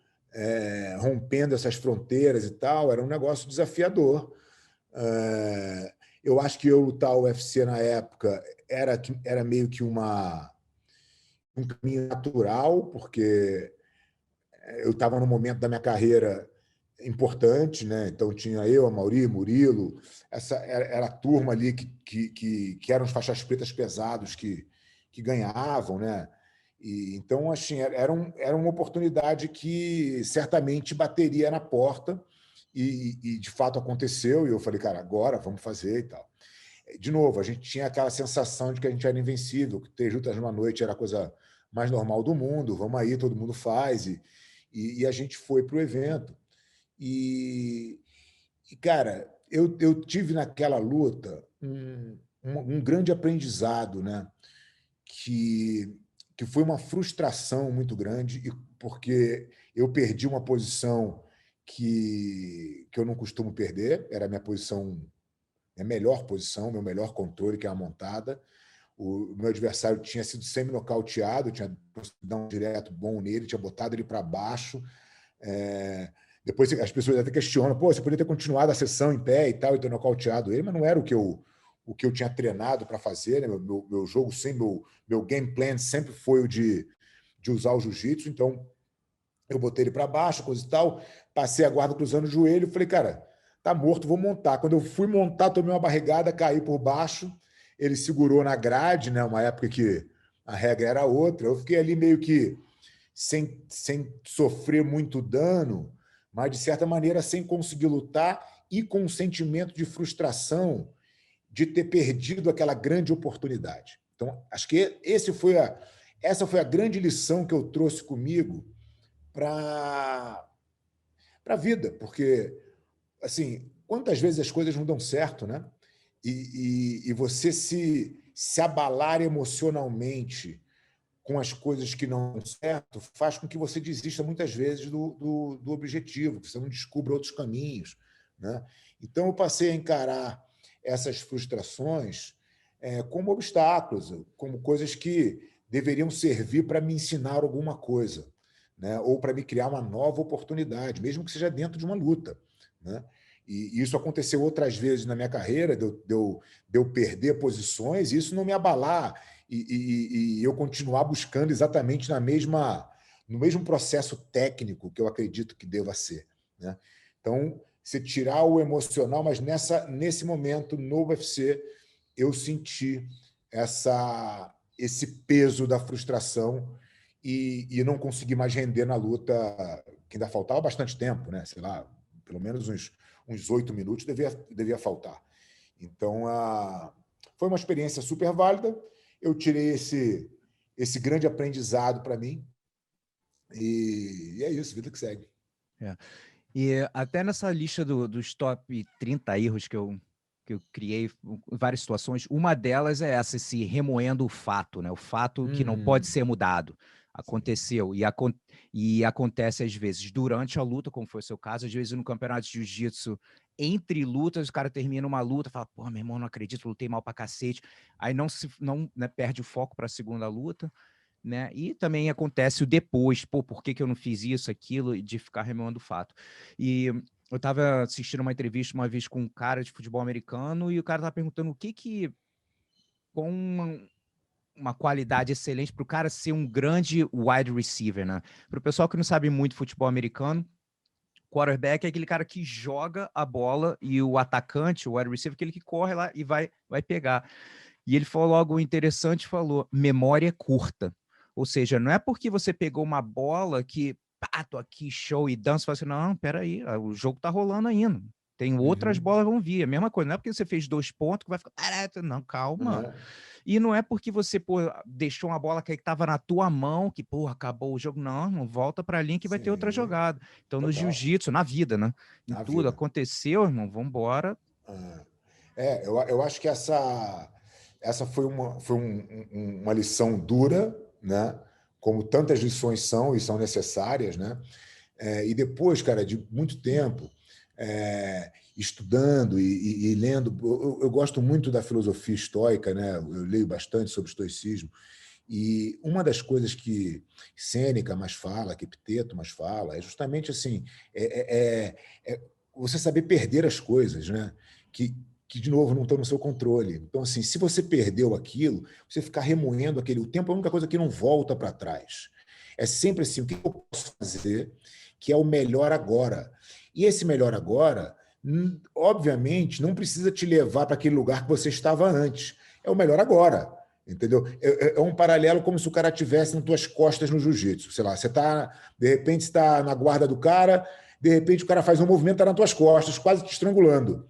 rompendo essas fronteiras e tal, era um negócio desafiador. Eu acho que eu lutar o UFC na época era meio que um caminho natural, porque eu estava num momento da minha carreira importante, né? Então tinha eu, a Mauri, Murilo, essa era a turma ali que eram os faixas pretas pesados que ganhavam, né? Então, assim, era uma oportunidade que certamente bateria na porta e de fato aconteceu. E eu falei, cara, agora vamos fazer e tal. De novo, a gente tinha aquela sensação de que a gente era invencível, que ter juntas numa noite era a coisa mais normal do mundo, vamos aí, todo mundo faz. E a gente foi para o evento. E, cara, eu tive naquela luta um grande aprendizado, né? que, que foi uma frustração muito grande, porque eu perdi uma posição que eu não costumo perder, era a minha posição, minha melhor posição, meu melhor controle, que é a montada. O meu adversário tinha sido semi-nocauteado, tinha dado um direto bom nele, tinha botado ele para baixo. Depois as pessoas até questionam, pô, você poderia ter continuado a sessão em pé e tal, e ter nocauteado ele, mas não era o que eu tinha treinado para fazer, né? Meu jogo, sempre, meu game plan sempre foi o de usar o jiu-jitsu, então eu botei ele para baixo, coisa e tal, passei a guarda cruzando o joelho, falei, cara, tá morto, vou montar. Quando eu fui montar, tomei uma barrigada, caí por baixo, ele segurou na grade, né? Uma época que a regra era outra, eu fiquei ali meio que sem sofrer muito dano, mas de certa maneira sem conseguir lutar e com um sentimento de frustração de ter perdido aquela grande oportunidade. Então, acho que essa foi a grande lição que eu trouxe comigo para a vida, porque, assim, quantas vezes as coisas não dão certo, né? E você se abalar emocionalmente com as coisas que não dão certo faz com que você desista muitas vezes do objetivo, que você não descubra outros caminhos, né? Então, eu passei a encarar essas frustrações como obstáculos, como coisas que deveriam servir para me ensinar alguma coisa, né? Ou para me criar uma nova oportunidade, mesmo que seja dentro de uma luta, né? E isso aconteceu outras vezes na minha carreira, de eu perder posições, e isso não me abalar, e eu continuar buscando exatamente no mesmo processo técnico que eu acredito que deva ser, né? Então, você tirar o emocional, mas nesse momento, no UFC, eu senti esse peso da frustração e não consegui mais render na luta, que ainda faltava bastante tempo, né? Sei lá, pelo menos uns 8 minutos devia faltar. Então, foi uma experiência super válida. Eu tirei esse grande aprendizado para mim e é isso, vida que segue. É. E até nessa lista dos top 30 erros que eu criei, várias situações, uma delas é essa, esse remoendo o fato, né? O fato que não pode ser mudado. Aconteceu. E acontece, às vezes, durante a luta, como foi o seu caso, às vezes no campeonato de jiu-jitsu, entre lutas, o cara termina uma luta, fala, pô, meu irmão, não acredito, lutei mal pra cacete. Aí não né, perde o foco para a segunda luta. Né? E também acontece o depois, pô, por que que eu não fiz isso, aquilo, de ficar remoendo o fato. E eu estava assistindo uma entrevista uma vez com um cara de futebol americano e o cara estava perguntando com uma qualidade excelente para o cara ser um grande wide receiver, né? Para o pessoal que não sabe muito futebol americano, quarterback é aquele cara que joga a bola e o atacante, o wide receiver, é aquele que corre lá e vai pegar. E ele falou algo interessante, falou, memória curta. Ou seja, não é porque você pegou uma bola que, pá, tô aqui, show e dança, você fala assim, não, peraí, o jogo tá rolando ainda. Tem outras bolas que vão vir. A mesma coisa, não é porque você fez 2 pontos que vai ficar, não, calma. E não é porque você, pô, deixou uma bola que estava na tua mão, que, pô, acabou o jogo. Não, não volta para a linha que vai ter outra Sim, jogada. Então, no total. jiu-jitsu, na vida, né? Em Na tudo, vida. aconteceu, irmão, vambora. Eu acho que essa foi uma lição dura, né? Como tantas lições são e são necessárias, né? E depois, cara, de muito tempo estudando e lendo, eu gosto muito da filosofia estoica, né? Eu leio bastante sobre estoicismo. E uma das coisas que Sêneca mais fala, que Epiteto mais fala, é justamente assim, você saber perder as coisas, né? Que de novo não estão no seu controle. Então, assim, se você perdeu aquilo, você ficar remoendo aquele, o tempo é a única coisa que não volta para trás. É sempre assim, o que eu posso fazer que é o melhor agora? E esse melhor agora, obviamente, não precisa te levar para aquele lugar que você estava antes. É o melhor agora. Entendeu? É um paralelo como se o cara tivesse nas tuas costas no jiu-jitsu. Sei lá, você está, de repente, está na guarda do cara, de repente o cara faz um movimento, está nas tuas costas, quase te estrangulando.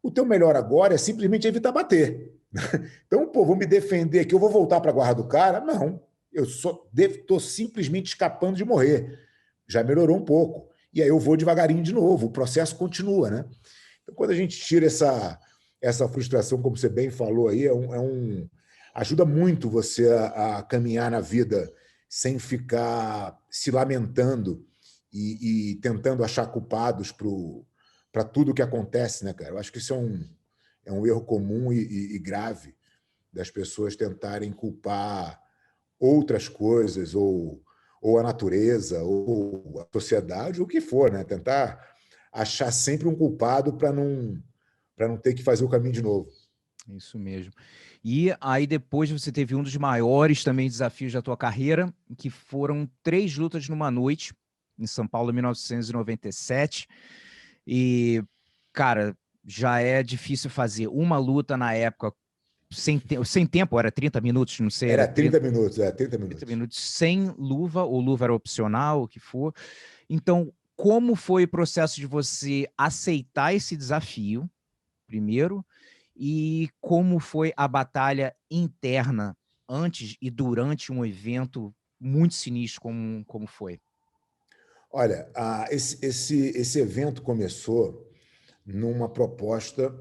O teu melhor agora é simplesmente evitar bater. Então, pô, vou me defender aqui, eu vou voltar para a guarda do cara? Não. Eu estou simplesmente escapando de morrer. Já melhorou um pouco. E aí eu vou devagarinho de novo. O processo continua, né? Então, quando a gente tira essa frustração, como você bem falou aí, ajuda muito você a caminhar na vida sem ficar se lamentando e tentando achar culpados para tudo que acontece, né, cara? Eu acho que isso é um erro comum e grave das pessoas tentarem culpar outras coisas, ou a natureza, ou a sociedade, ou o que for, né? Tentar achar sempre um culpado para não ter que fazer o caminho de novo. Isso mesmo. E aí depois você teve um dos maiores também desafios da tua carreira, que foram 3 lutas numa noite, em São Paulo, em 1997. E, cara, já é difícil fazer uma luta na época sem tempo, era 30 minutos, não sei, era Era 30, 30 minutos, 30 30 minutos. minutos sem luva, ou luva era opcional, o que for. Então, como foi o processo de você aceitar esse desafio, primeiro, e como foi a batalha interna antes e durante um evento muito sinistro como foi? Olha, esse evento começou numa proposta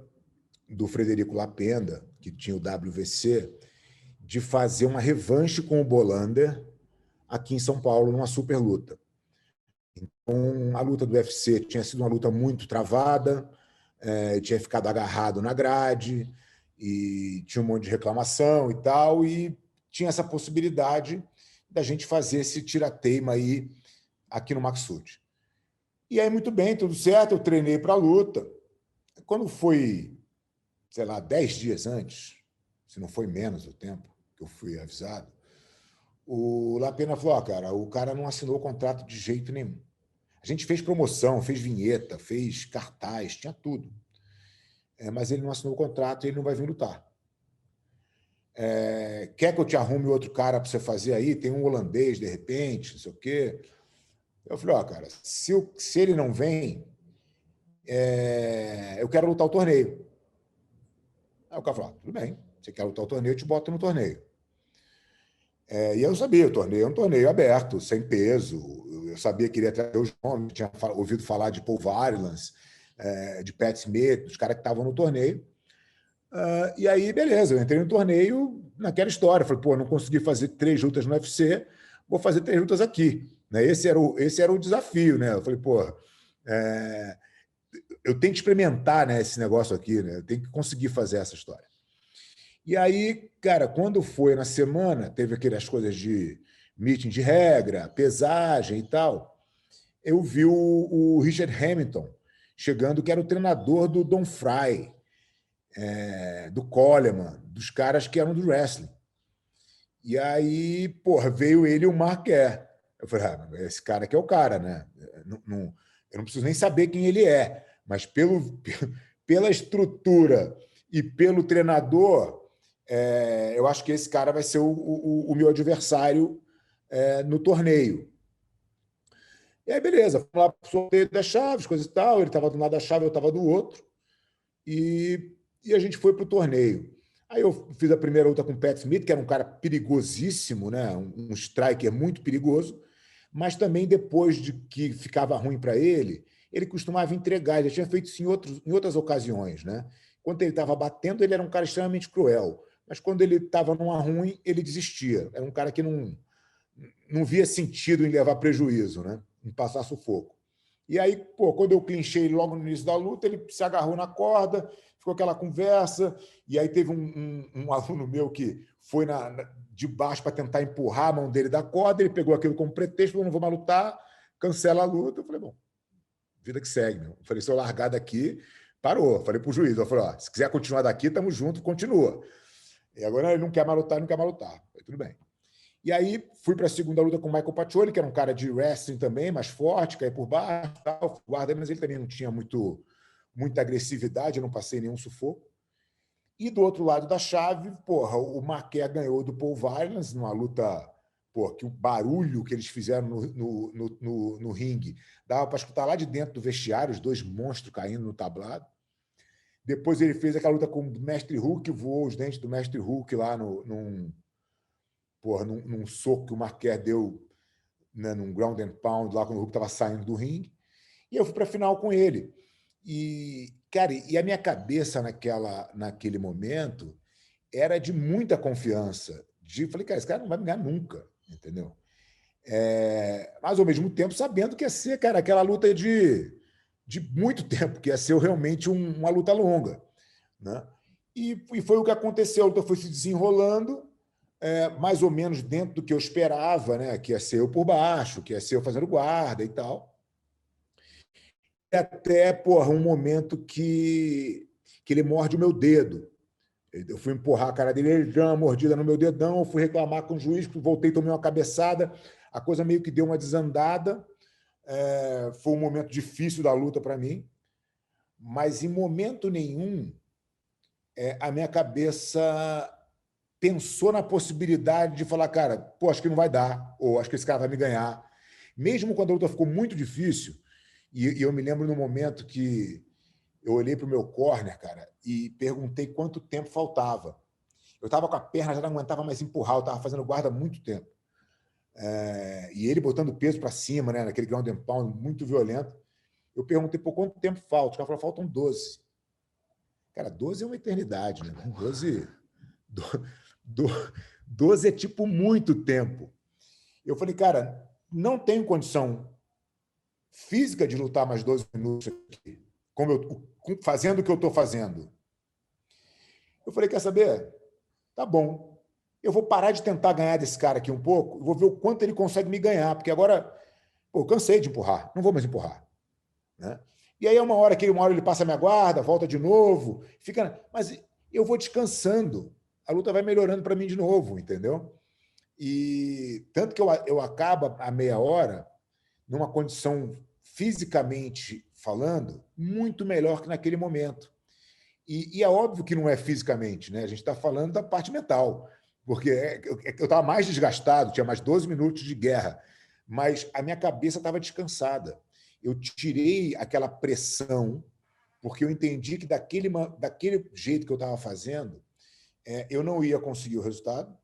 do Frederico Lapenda, que tinha o WVC, de fazer uma revanche com o Bolander aqui em São Paulo, numa super luta. Então, a luta do UFC tinha sido uma luta muito travada, tinha ficado agarrado na grade, e tinha um monte de reclamação e tal, e tinha essa possibilidade da gente fazer esse tirateima aí aqui no Maxud. E aí, muito bem, tudo certo, eu treinei para a luta. Quando foi, sei lá, 10 dias antes, se não foi menos o tempo que eu fui avisado, o Lapena falou: cara, o cara não assinou o contrato de jeito nenhum. A gente fez promoção, fez vinheta, fez cartaz, tinha tudo. Mas ele não assinou o contrato e ele não vai vir lutar. Quer que eu te arrume outro cara para você fazer aí? Tem um holandês, de repente, não sei o quê. Eu falei: cara, se ele não vem, eu quero lutar o torneio. Aí o cara falou: tudo bem, você quer lutar o torneio, eu te boto no torneio. E eu sabia, o torneio é um torneio aberto, sem peso. eu sabia que ele ia trazer os nomes, tinha ouvido falar de Paul Varelans, de Pat Smith, dos caras que estavam no torneio. E aí, beleza, eu entrei no torneio naquela história. Falei, pô, não consegui fazer 3 lutas no UFC, vou fazer 3 lutas aqui. Né? Esse era o desafio, né? Eu falei, pô, eu tenho que experimentar, né, esse negócio aqui, né? Eu tenho que conseguir fazer essa história. E aí, cara, quando foi na semana, teve aquelas coisas de meeting de regra, pesagem e tal, eu vi o Richard Hamilton chegando, que era o treinador do Don Fry, do Coleman, dos caras que eram do wrestling. E aí, porra, veio ele e o Marquer. Eu falei, esse cara aqui é o cara, né? Eu não preciso nem saber quem ele é, mas pela estrutura e pelo treinador, eu acho que esse cara vai ser o meu adversário no torneio. E aí, beleza, fomos lá para o sorteio das chaves, coisa e tal. Ele estava do lado da chave, eu estava do outro. E a gente foi para o torneio. Aí eu fiz a primeira luta com o Pat Smith, que era um cara perigosíssimo, né? Um striker muito perigoso, mas também depois de que ficava ruim para ele costumava entregar. Ele já tinha feito isso em outras ocasiões, né? Quando ele estava batendo, ele era um cara extremamente cruel, mas quando ele estava numa ruim, ele desistia. Era um cara que não via sentido em levar prejuízo, né? Em passar sufoco. E aí, pô, quando eu clinchei logo no início da luta, ele se agarrou na corda, ficou aquela conversa, e aí teve um aluno meu que foi de baixo para tentar empurrar a mão dele da corda, ele pegou aquilo como pretexto, falou, não vou mais lutar, cancela a luta. Eu falei, bom, vida que segue. Meu. Eu falei, se eu largar daqui, parou. Eu falei para o juiz, eu falei, ó, se quiser continuar daqui, estamos juntos, continua. E agora ele não quer mais lutar, não quer mais lutar. Eu falei, tudo bem. E aí fui para a segunda luta com o Michael Pacioli, que era um cara de wrestling também, mais forte, caía por baixo, tal, guarda, mas ele também não tinha muita agressividade, eu não passei nenhum sufoco. E do outro lado da chave, porra, o Marquer ganhou do Paul Varelans numa luta, porra, que o barulho que eles fizeram no ringue dava para escutar lá de dentro do vestiário, os dois monstros caindo no tablado. Depois ele fez aquela luta com o Mestre Hulk, voou os dentes do Mestre Hulk lá num soco que o Marquer deu, né, num ground and pound, lá quando o Hulk estava saindo do ringue. E eu fui para a final com ele. E, cara, a minha cabeça naquele momento era de muita confiança. Falei, cara, esse cara não vai me ganhar nunca, entendeu? Mas, ao mesmo tempo, sabendo que ia ser, cara, aquela luta de muito tempo, que ia ser realmente uma luta longa. Né? E foi o que aconteceu. A luta foi se desenrolando, mais ou menos dentro do que eu esperava, né? Que ia ser eu por baixo, que ia ser eu fazendo guarda e tal. E até, porra, um momento que ele morde o meu dedo. Eu fui empurrar a cara dele, ele deu uma mordida no meu dedão, eu fui reclamar com o juiz, voltei, tomei uma cabeçada, a coisa meio que deu uma desandada. Foi um momento difícil da luta para mim, mas em momento nenhum a minha cabeça pensou na possibilidade de falar, cara, pô, acho que não vai dar, ou acho que esse cara vai me ganhar. Mesmo quando a luta ficou muito difícil, e eu me lembro no momento que eu olhei para o meu corner, cara, e perguntei quanto tempo faltava. Eu estava com a perna, já não aguentava mais empurrar, eu estava fazendo guarda há muito tempo. E ele botando peso para cima, né, naquele ground and pound muito violento. Eu perguntei por quanto tempo falta. O cara falou, faltam 12. Cara, 12 é uma eternidade, né? 12 é tipo muito tempo. Eu falei, cara, não tenho condição física de lutar mais 12 minutos aqui, fazendo o que eu estou fazendo. Eu falei, quer saber? Tá bom. Eu vou parar de tentar ganhar desse cara aqui um pouco, vou ver o quanto ele consegue me ganhar, porque agora, pô, eu cansei de empurrar, não vou mais empurrar. Né? E aí uma hora ele passa a minha guarda, volta de novo, mas eu vou descansando, a luta vai melhorando para mim de novo, entendeu? E tanto que eu acabo a meia hora numa condição fisicamente falando muito melhor que naquele momento. E é óbvio que não é fisicamente, né? A gente está falando da parte mental, porque eu estava mais desgastado, tinha mais 12 minutos de guerra, mas a minha cabeça estava descansada. Eu tirei aquela pressão, porque eu entendi que daquele jeito que eu estava fazendo, eu não ia conseguir o resultado.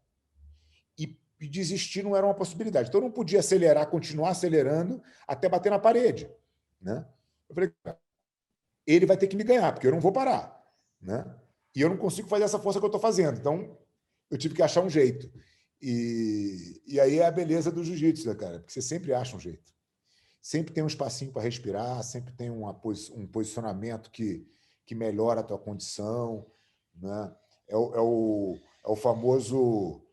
desistir não era uma possibilidade. Então, eu não podia acelerar, continuar acelerando até bater na parede, né? Eu falei, cara, ele vai ter que me ganhar, porque eu não vou parar, né? E eu não consigo fazer essa força que eu estou fazendo. Então, eu tive que achar um jeito. E aí é a beleza do jiu-jitsu, né, cara? Porque você sempre acha um jeito. Sempre tem um espacinho para respirar, sempre tem um posicionamento que melhora a tua condição, né? É o famoso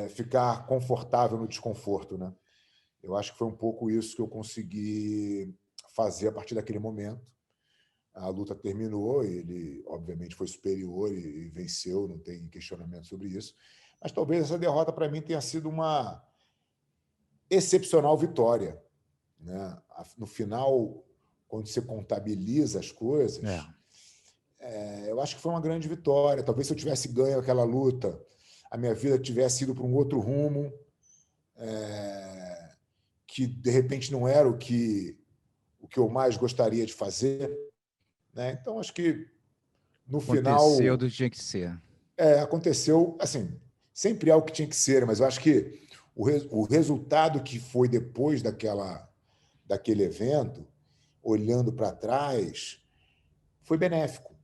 ficar confortável no desconforto, né? Eu acho que foi um pouco isso que eu consegui fazer a partir daquele momento. A luta terminou, ele obviamente foi superior e venceu, não tem questionamento sobre isso. Mas talvez essa derrota para mim tenha sido uma excepcional vitória, né? No final, quando você contabiliza as coisas, eu acho que foi uma grande vitória. Talvez se eu tivesse ganho aquela luta, a minha vida tivesse ido para um outro rumo, que de repente não era o que eu mais gostaria de fazer, né? Então, acho que no Aconteceu final do que tinha que ser. aconteceu, assim, sempre é o que tinha que ser, mas eu acho que o resultado que foi depois daquele evento, olhando para trás, foi benéfico,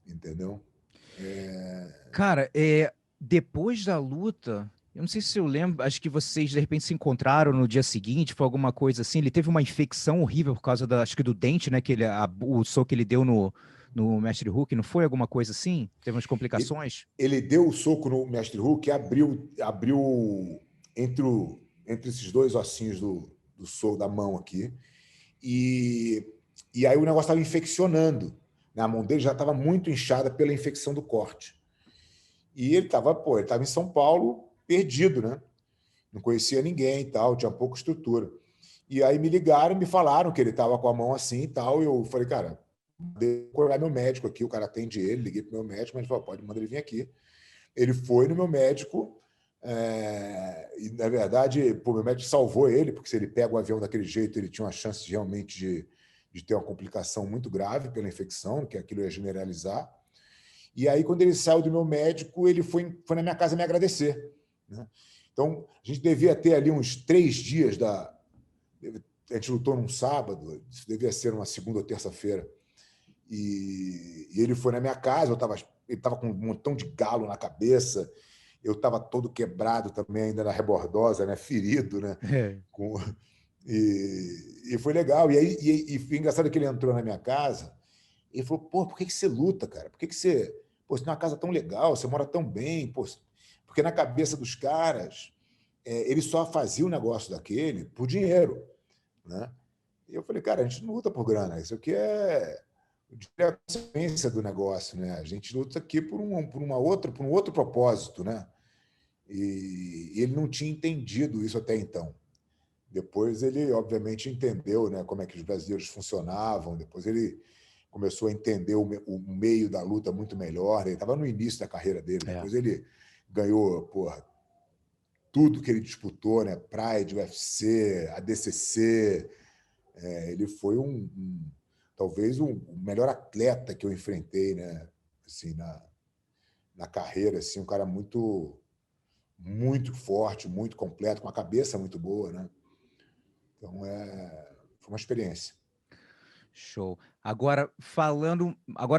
entendeu? Cara, depois da luta, eu não sei se eu lembro, acho que vocês de repente se encontraram no dia seguinte, foi alguma coisa assim. Ele teve uma infecção horrível por causa acho que do dente, né? O soco que ele deu no Mestre Hulk, não foi alguma coisa assim? Teve umas complicações? Ele deu o soco no Mestre Hulk e abriu entre esses dois ossinhos do soco da mão aqui. E aí o negócio estava infeccionando, né? A mão dele já estava muito inchada pela infecção do corte. E ele estava em São Paulo, perdido, né? Não conhecia ninguém e tal, tinha pouca estrutura. E aí me ligaram, me falaram que ele estava com a mão assim e tal, e eu falei, cara, vou procurar meu médico aqui, o cara atende ele, liguei para o meu médico, mas ele falou, pode mandar ele vir aqui. Ele foi no meu médico, e na verdade, meu médico salvou ele, porque se ele pega o avião daquele jeito, ele tinha uma chance realmente de ter uma complicação muito grave pela infecção, que aquilo ia generalizar. E aí, quando ele saiu do meu médico, ele foi na minha casa me agradecer, né? Então, a gente devia ter ali uns 3 dias a gente lutou num sábado, isso devia ser uma segunda ou terça-feira. E ele foi na minha casa, ele estava com um montão de galo na cabeça, eu estava todo quebrado também, ainda na rebordosa, né? Ferido, né? E foi legal. E foi engraçado que ele entrou na minha casa e falou, pô, por que você luta, cara? Por que você... Pô, você tem uma casa tão legal, você mora tão bem, pô. Porque na cabeça dos caras, ele só fazia o negócio daquele por dinheiro, né? E eu falei, cara, a gente não luta por grana, isso aqui é a consequência do negócio, né? A gente luta aqui por um outro propósito, né? E ele não tinha entendido isso até então. Depois ele, obviamente, entendeu, né, como é que os brasileiros funcionavam. Depois ele começou a entender o meio da luta muito melhor. Ele estava no início da carreira dele. Depois ele ganhou, porra, tudo que ele disputou, né? Pride, UFC, ADCC. Ele foi talvez o melhor atleta que eu enfrentei, né? Assim, na carreira, assim, um cara muito, muito forte, muito completo, com a cabeça muito boa, né? Então, foi uma experiência. Show. Agora,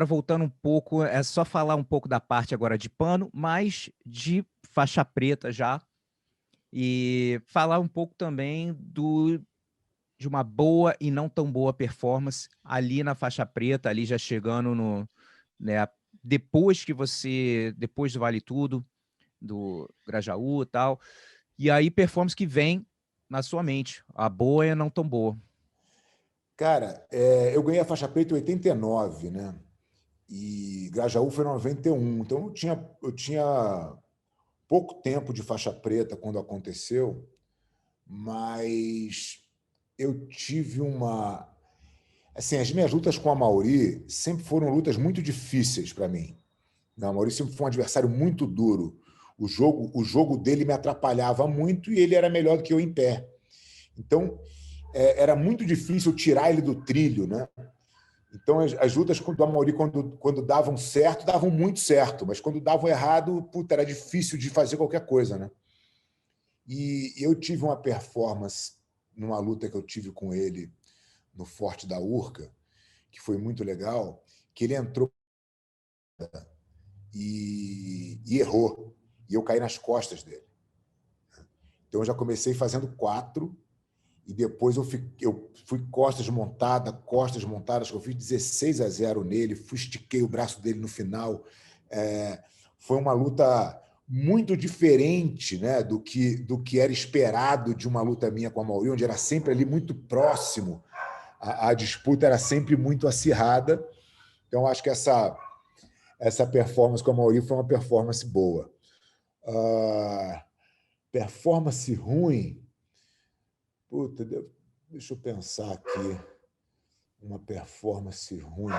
voltando um pouco, é só falar um pouco da parte agora de pano, mas de faixa preta já, e falar um pouco também de uma boa e não tão boa performance ali na faixa preta, ali já chegando né, depois do Vale Tudo, do Grajaú e tal, e aí performance que vem na sua mente, a boa e a não tão boa. Cara, eu ganhei a faixa preta em 89, né? E Grajaú foi em 91. Então, eu tinha pouco tempo de faixa preta quando aconteceu, mas eu tive uma... Assim, as minhas lutas com a Mauri sempre foram lutas muito difíceis para mim. A Mauri sempre foi um adversário muito duro. O jogo dele me atrapalhava muito e ele era melhor do que eu em pé. Então, era muito difícil tirar ele do trilho, né? Então, as lutas do Amaury, quando davam certo, davam muito certo, mas quando davam errado, puta, era difícil de fazer qualquer coisa, né? E eu tive uma performance numa luta que eu tive com ele no Forte da Urca, que foi muito legal, que ele entrou e errou. E eu caí nas costas dele. Então, eu já comecei fazendo 4, e depois eu fui costas montadas, que eu fiz 16-0 nele, estiquei o braço dele no final. Foi uma luta muito diferente, né, do que era esperado de uma luta minha com a Mauri, onde era sempre ali muito próximo, a disputa era sempre muito acirrada. Então, acho que essa performance com a Mauri foi uma performance boa. Performance ruim... Puta, deixa eu pensar aqui. Uma performance ruim.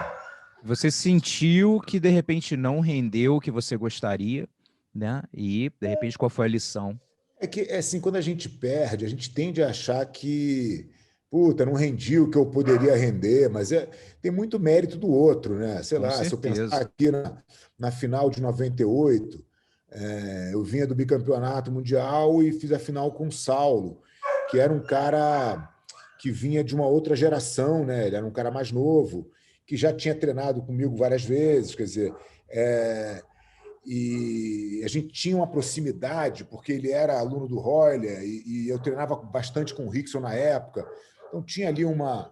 Você sentiu que, de repente, não rendeu o que você gostaria, né? E, de repente, qual foi a lição? É que, assim, quando a gente perde, a gente tende a achar que, puta, não rendi o que eu poderia render, mas tem muito mérito do outro, né? Sei Com lá, se eu pensar certeza. aqui na final de 98, eu vinha do bicampeonato mundial e fiz a final com o Saulo, que era um cara que vinha de uma outra geração, né? Ele era um cara mais novo, que já tinha treinado comigo várias vezes, quer dizer, e a gente tinha uma proximidade, porque ele era aluno do Royler e eu treinava bastante com o Rickson na época, então tinha ali uma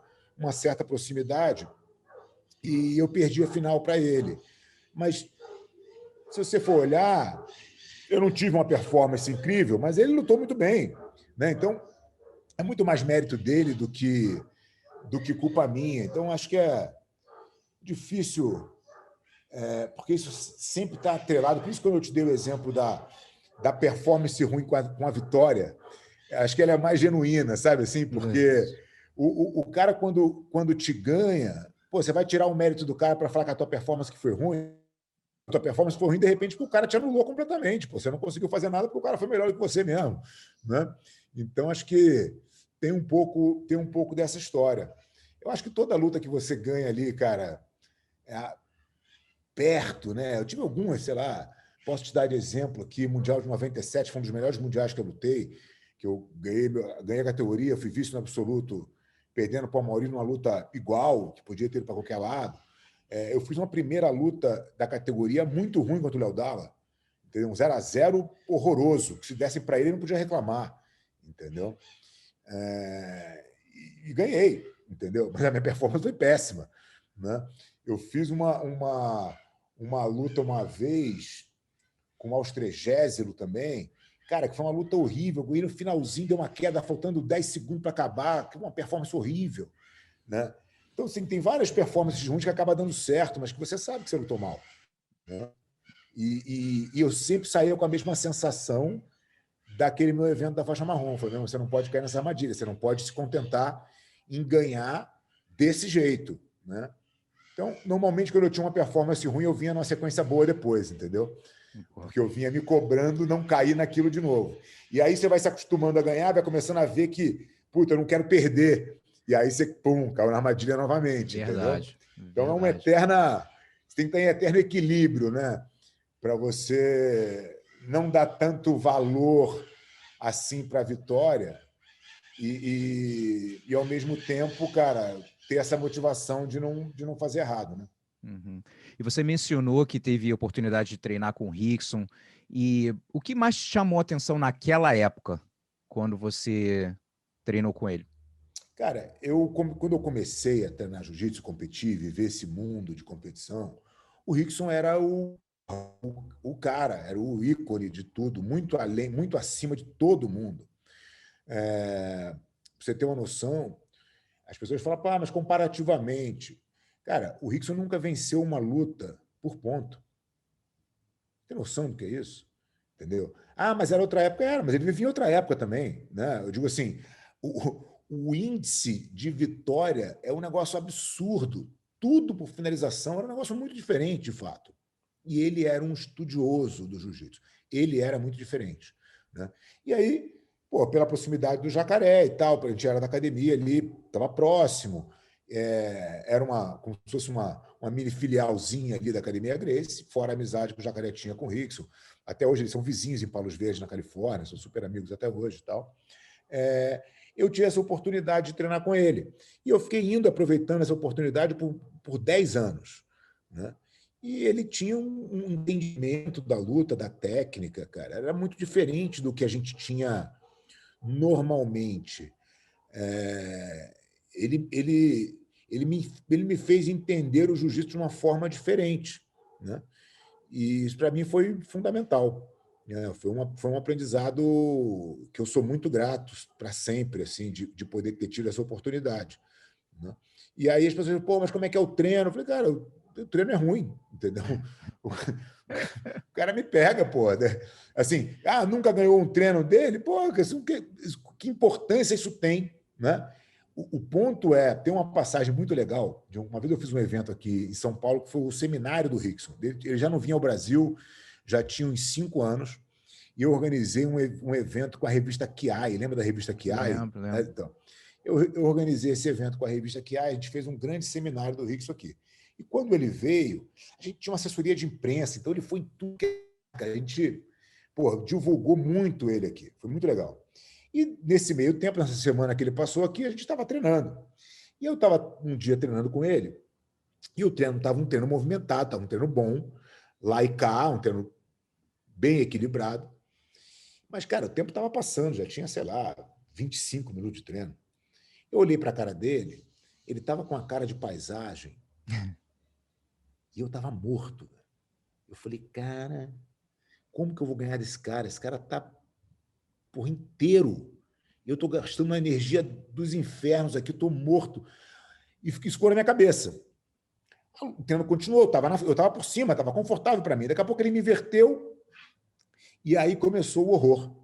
certa proximidade, e eu perdi a final para ele. Mas, se você for olhar, eu não tive uma performance incrível, mas ele lutou muito bem, né? Então, é muito mais mérito dele do que culpa minha. Então, acho que é difícil, porque isso sempre está atrelado. Por isso, quando eu te dei o exemplo da performance ruim com a vitória, acho que ela é mais genuína, sabe? Assim, porque o cara, quando te ganha, pô, você vai tirar o mérito do cara para falar que a tua performance que foi ruim. A tua performance foi ruim, de repente, porque o cara te anulou completamente. Pô, você não conseguiu fazer nada porque o cara foi melhor do que você mesmo, né? Então, acho que tem um pouco dessa história. Eu acho que toda luta que você ganha ali, cara, perto, né? Eu tive algumas, sei lá, posso te dar de exemplo aqui, Mundial de 97 foi um dos melhores mundiais que eu lutei, que eu ganhei a categoria, fui vice no absoluto, perdendo para o Mauri numa luta igual, que podia ter ido para qualquer lado. Eu fiz uma primeira luta da categoria muito ruim contra o Léo Dalla, entendeu? Um 0-0 horroroso, que se desse para ele não podia reclamar, entendeu? E ganhei, entendeu? Mas a minha performance foi péssima, né? Eu fiz uma luta uma vez com o Austrégésilo também, cara, que foi uma luta horrível. E no finalzinho deu uma queda, faltando 10 segundos para acabar, que uma performance horrível, né? Então, assim, tem várias performances ruins que acabam dando certo, mas que você sabe que você lutou mal, né? E eu sempre saía com a mesma sensação daquele meu evento da faixa marrom. Falei, não, você não pode cair nessa armadilha, você não pode se contentar em ganhar desse jeito, né? Então, normalmente, quando eu tinha uma performance ruim, eu vinha numa sequência boa depois, entendeu? Porque eu vinha me cobrando não cair naquilo de novo. E aí você vai se acostumando a ganhar, vai começando a ver que, puta, eu não quero perder. E aí você, pum, caiu na armadilha novamente, entendeu? Verdade, Então é uma verdade. eterna... Você tem que estar em eterno equilíbrio, né? Para você não dar tanto valor assim para a vitória e, ao mesmo tempo, cara, ter essa motivação de não fazer errado, né? Uhum. E você mencionou que teve a oportunidade de treinar com o Rickson. E o que mais te chamou a atenção naquela época, quando você treinou com ele? Cara, quando eu comecei a treinar jiu-jitsu, competir, viver esse mundo de competição, o Rickson era o cara, era o ícone de tudo, muito além, muito acima de todo mundo. Pra você ter uma noção, as pessoas falam, pá, mas comparativamente. Cara, o Rickson nunca venceu uma luta por ponto. Tem noção do que é isso? Entendeu? Ah, mas era outra época. Era, mas ele vivia em outra época também, né? Eu digo assim, o índice de vitória é um negócio absurdo. Tudo por finalização era um negócio muito diferente, de fato. E ele era um estudioso do jiu-jitsu. Ele era muito diferente, né? E aí, pô, pela proximidade do Jacaré e tal, a gente era da academia ali, estava próximo. era como se fosse uma mini filialzinha ali da Academia Gracie, fora a amizade que o Jacaré tinha com o Rickson. Até hoje eles são vizinhos em Palos Verdes, na Califórnia, são super amigos até hoje e tal. Eu tive essa oportunidade de treinar com ele. E eu fiquei aproveitando essa oportunidade por 10 anos. Né? E ele tinha um entendimento da luta, da técnica, cara. Era muito diferente do que a gente tinha normalmente. Ele me fez entender o jiu-jitsu de uma forma diferente. Né? E isso, para mim, foi fundamental. Foi um aprendizado que eu sou muito grato para sempre, assim, de poder ter tido essa oportunidade. Né? E aí as pessoas dizem, pô, mas como é que é o treino? Eu falei, cara, o treino é ruim, entendeu? O cara me pega, pô. Né? Assim, nunca ganhou um treino dele? Pô, que importância isso tem, né? O ponto tem uma passagem muito legal. Uma vez eu fiz um evento aqui em São Paulo, que foi o seminário do Rickson. Ele já não vinha ao Brasil, já tinha uns 5 anos, e eu organizei um evento com a revista Kiai. Lembra da revista Kiai? Lembro. Então, eu organizei esse evento com a revista Kiai, a gente fez um grande seminário do Rickson aqui. E quando ele veio, a gente tinha uma assessoria de imprensa, então ele foi em tudo que a gente divulgou muito ele aqui. Foi muito legal. E nesse meio tempo, nessa semana que ele passou aqui, a gente estava treinando. E eu estava um dia treinando com ele, e o treino estava um treino movimentado, estava um treino bom, lá e cá, um treino bem equilibrado. Mas, cara, o tempo estava passando, já tinha, sei lá, 25 minutos de treino. Eu olhei para a cara dele, ele estava com a cara de paisagem, e eu estava morto. Eu falei, cara, como que eu vou ganhar desse cara? Esse cara está inteiro. Eu estou gastando uma energia dos infernos aqui, estou morto. E isso ficou na minha cabeça. O treino continuou, eu estava por cima, estava confortável para mim. Daqui a pouco ele me inverteu e aí começou o horror.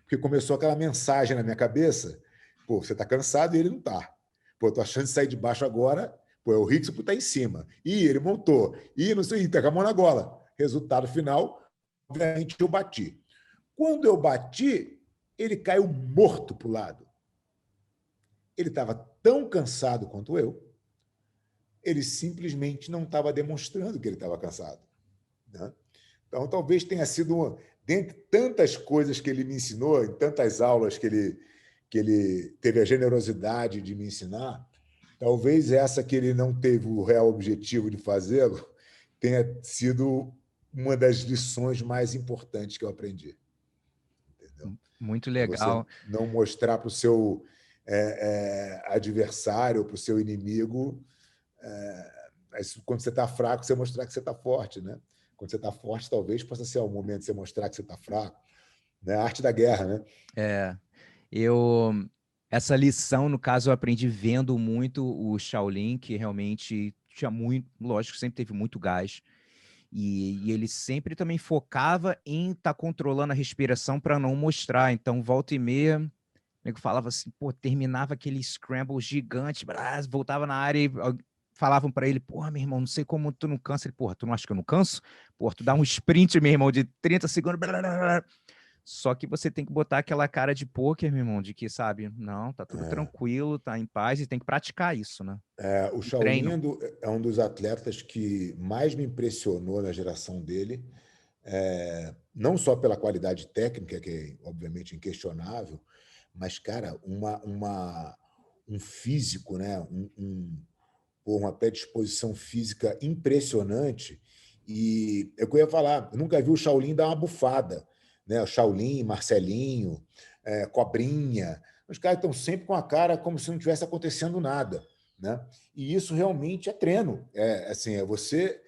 Porque começou aquela mensagem na minha cabeça, pô, você está cansado e ele não está. Pô, estou achando de sair de baixo agora, pô, é o Rickson que está em cima. Ih, ele montou. Ih, não sei, está com a mão na gola. Resultado final, obviamente eu bati. Quando eu bati, ele caiu morto para o lado. Ele estava tão cansado quanto eu, ele simplesmente não estava demonstrando que ele estava cansado. Né? Então, talvez tenha sido, dentre tantas coisas que ele me ensinou, em tantas aulas que ele teve a generosidade de me ensinar, talvez essa que ele não teve o real objetivo de fazê-lo tenha sido uma das lições mais importantes que eu aprendi. Entendeu? Muito Você legal. não mostrar para o seu adversário, para o seu inimigo, quando você está fraco, você mostrar que você está forte, né? Quando você está forte, talvez possa ser o momento de você mostrar que você está fraco. Né? A arte da guerra, né? Essa lição, no caso, eu aprendi vendo muito o Shaolin, que realmente tinha muito, lógico, sempre teve muito gás. E ele sempre também focava em estar controlando a respiração para não mostrar. Então, volta e meia, o nego falava assim, pô, terminava aquele scramble gigante, voltava na área e falavam para ele, porra, meu irmão, não sei como tu não cansa. Ele, porra, tu não acha que eu não canso? Porra, tu dá um sprint, meu irmão, de 30 segundos. Só que você tem que botar aquela cara de pôquer, meu irmão, de que, sabe, não, tá tudo tranquilo, tá em paz, e tem que praticar isso, né? O Shaolin é um dos atletas que mais me impressionou na geração dele, não só pela qualidade técnica, que é obviamente inquestionável, mas, cara, um físico, né? Uma predisposição física impressionante. E é o que eu ia falar, eu nunca vi o Shaolin dar uma bufada. Né? O Shaolin, Marcelinho, Cobrinha, os caras estão sempre com a cara como se não tivesse acontecendo nada. Né? E isso realmente é treino. É você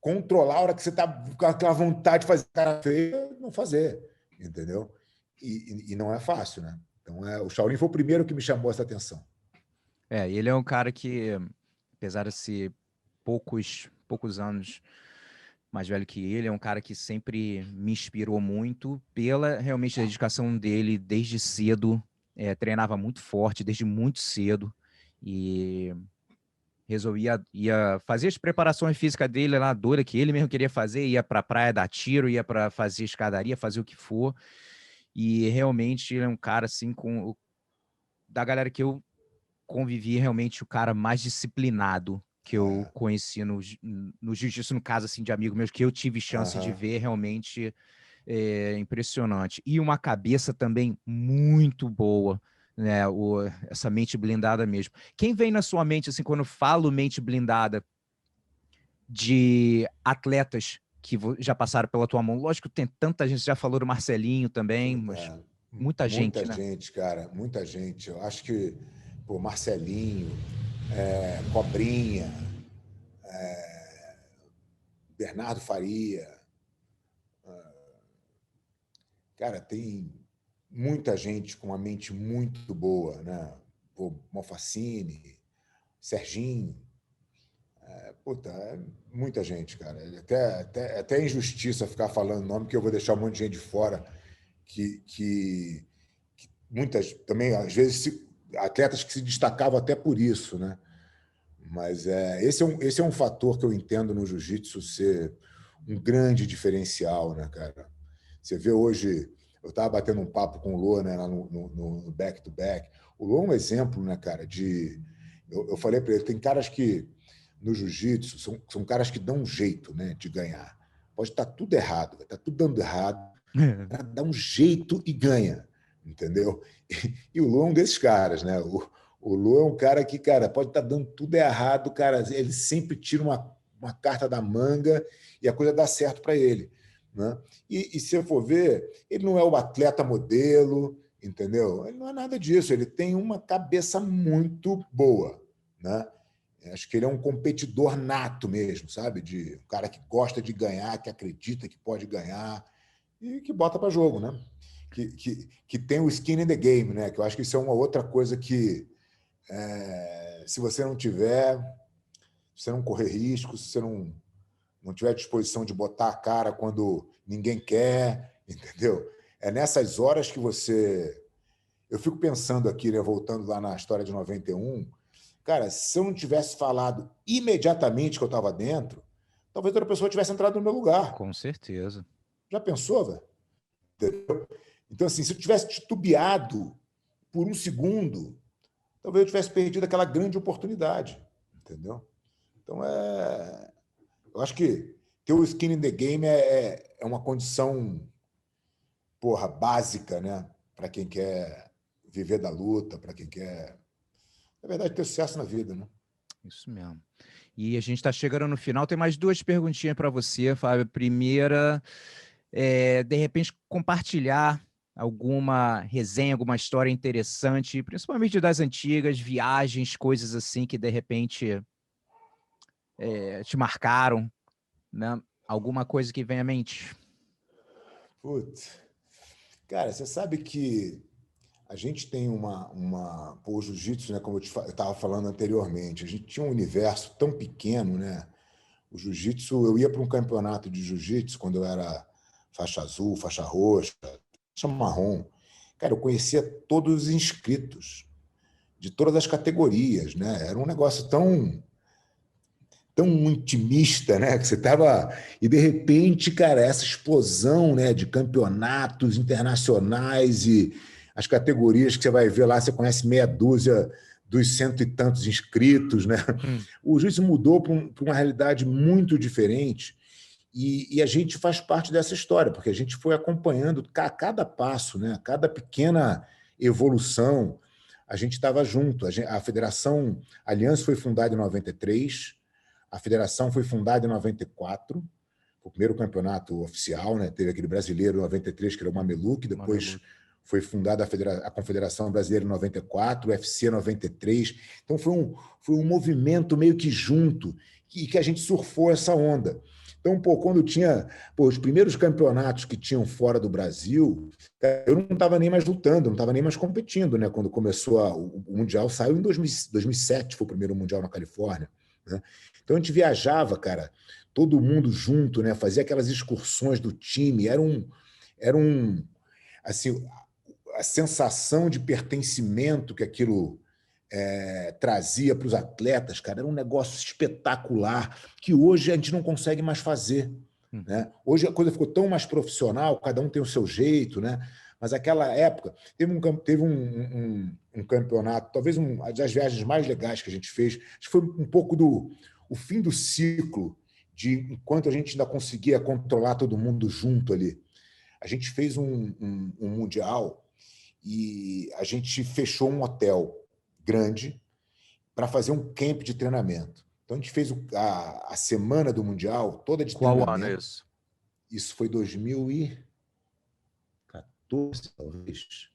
controlar a hora que você está com aquela vontade de fazer cara feia, não fazer. Entendeu? E não é fácil. Né? Então, o Shaolin foi o primeiro que me chamou essa atenção. Ele é um cara que, apesar de ser poucos anos mais velho que ele, é um cara que sempre me inspirou muito pela realmente a dedicação dele desde cedo. Treinava muito forte desde muito cedo e ia fazer as preparações físicas dele lá, doida, que ele mesmo queria fazer, ia para a praia dar tiro, ia para fazer escadaria, fazer o que for. E realmente ele é um cara assim da galera que eu convivi realmente o cara mais disciplinado que eu conheci no jiu-jitsu, no caso, assim, de amigo meu, que eu tive chance de ver, realmente impressionante. E uma cabeça também muito boa, né? Essa mente blindada mesmo. Quem vem na sua mente, assim, quando eu falo mente blindada, de atletas que já passaram pela tua mão? Lógico que tem tanta gente, você já falou do Marcelinho também, mas muita gente, né? Muita gente, cara, muita gente. Eu acho que, pô, Marcelinho, Cobrinha, Bernardo Faria, cara, tem muita gente com uma mente muito boa, né? Pô, Malfacine, Serginho, puta, muita gente, cara. Até injustiça ficar falando nome, que eu vou deixar um monte de gente de fora, que muitas, também, às vezes, atletas que se destacavam até por isso, né? Mas esse é um fator que eu entendo no jiu-jitsu ser um grande diferencial, né, cara? Você vê hoje, eu estava batendo um papo com o Lô, né, lá no back-to-back. O Lô é um exemplo, né, cara, eu falei para ele, tem caras que no jiu-jitsu são caras que dão um jeito, né, de ganhar. Pode estar tudo errado, vai estar tudo dando errado, o cara dá um jeito e ganha, entendeu? E o Lô é um desses caras, né? O Lô é um cara que, cara, pode estar dando tudo errado, cara, ele sempre tira uma carta da manga e a coisa dá certo para ele, né? E se eu for ver, ele não é o atleta modelo, entendeu? Ele não é nada disso, ele tem uma cabeça muito boa, né? Acho que ele é um competidor nato mesmo, sabe? Um cara que gosta de ganhar, que acredita que pode ganhar e que bota para jogo, né? Que tem o skin in the game, né? Que eu acho que isso é uma outra coisa que, se você não tiver, se você não correr risco, se você não tiver disposição de botar a cara quando ninguém quer, entendeu? É nessas horas que você... Eu fico pensando aqui, né, voltando lá na história de 91, cara, se eu não tivesse falado imediatamente que eu estava dentro, talvez outra pessoa tivesse entrado no meu lugar. Com certeza. Já pensou, velho? Entendeu? Então, assim, se eu tivesse titubeado por um segundo, talvez eu tivesse perdido aquela grande oportunidade, entendeu? Então, eu acho que ter o skin in the game é uma condição, porra, básica, né? Para quem quer viver da luta, para quem quer, na verdade, ter sucesso na vida, né? Isso mesmo. E a gente está chegando no final. Tem mais duas perguntinhas para você, Fábio. Primeira, de repente, compartilhar alguma resenha, alguma história interessante, principalmente das antigas, viagens, coisas assim que, de repente, te marcaram, né? Alguma coisa que vem à mente. Putz. Cara, você sabe que a gente tem o jiu-jitsu, né, como eu estava falando anteriormente, a gente tinha um universo tão pequeno, né? O jiu-jitsu, eu ia para um campeonato de jiu-jitsu quando eu era faixa azul, faixa roxa, faixa marrom. Cara, eu conhecia todos os inscritos de todas as categorias, né? Era um negócio tão intimista, né? Que você tava e de repente, cara, essa explosão, né, de campeonatos internacionais e as categorias que você vai ver lá, você conhece meia dúzia dos cento e tantos inscritos, né? O jiu-jitsu mudou para uma realidade muito diferente e a gente faz parte dessa história, porque a gente foi acompanhando cada passo, né? Cada pequena evolução, a gente estava junto. A Federação Aliança foi fundada em 93, a federação foi fundada em 94, o primeiro campeonato oficial, né? Teve aquele brasileiro em 93, que era o Mameluque, depois foi fundada a Confederação Brasileira em 94, o UFC em 93. Então foi um movimento meio que junto, e que a gente surfou essa onda. Então, quando tinha os primeiros campeonatos que tinham fora do Brasil, eu não estava nem mais lutando, não estava nem mais competindo, né? Quando começou o Mundial, saiu em 2007, foi o primeiro Mundial na Califórnia, né? Então a gente viajava, cara, todo mundo junto, né? Fazia aquelas excursões do time, era assim, a sensação de pertencimento que aquilo trazia para os atletas, cara, era um negócio espetacular que hoje a gente não consegue mais fazer, né? Hoje a coisa ficou tão mais profissional, cada um tem o seu jeito, né? mas aquela época teve um campeonato, talvez uma das viagens mais legais que a gente fez. Acho que foi um pouco o fim do ciclo, de enquanto a gente ainda conseguia controlar todo mundo junto ali. A gente fez um mundial e a gente fechou um hotel grande para fazer um camp de treinamento. Então, a gente fez a semana do Mundial toda de Qual treinamento. ano é isso? Isso foi 2014, talvez.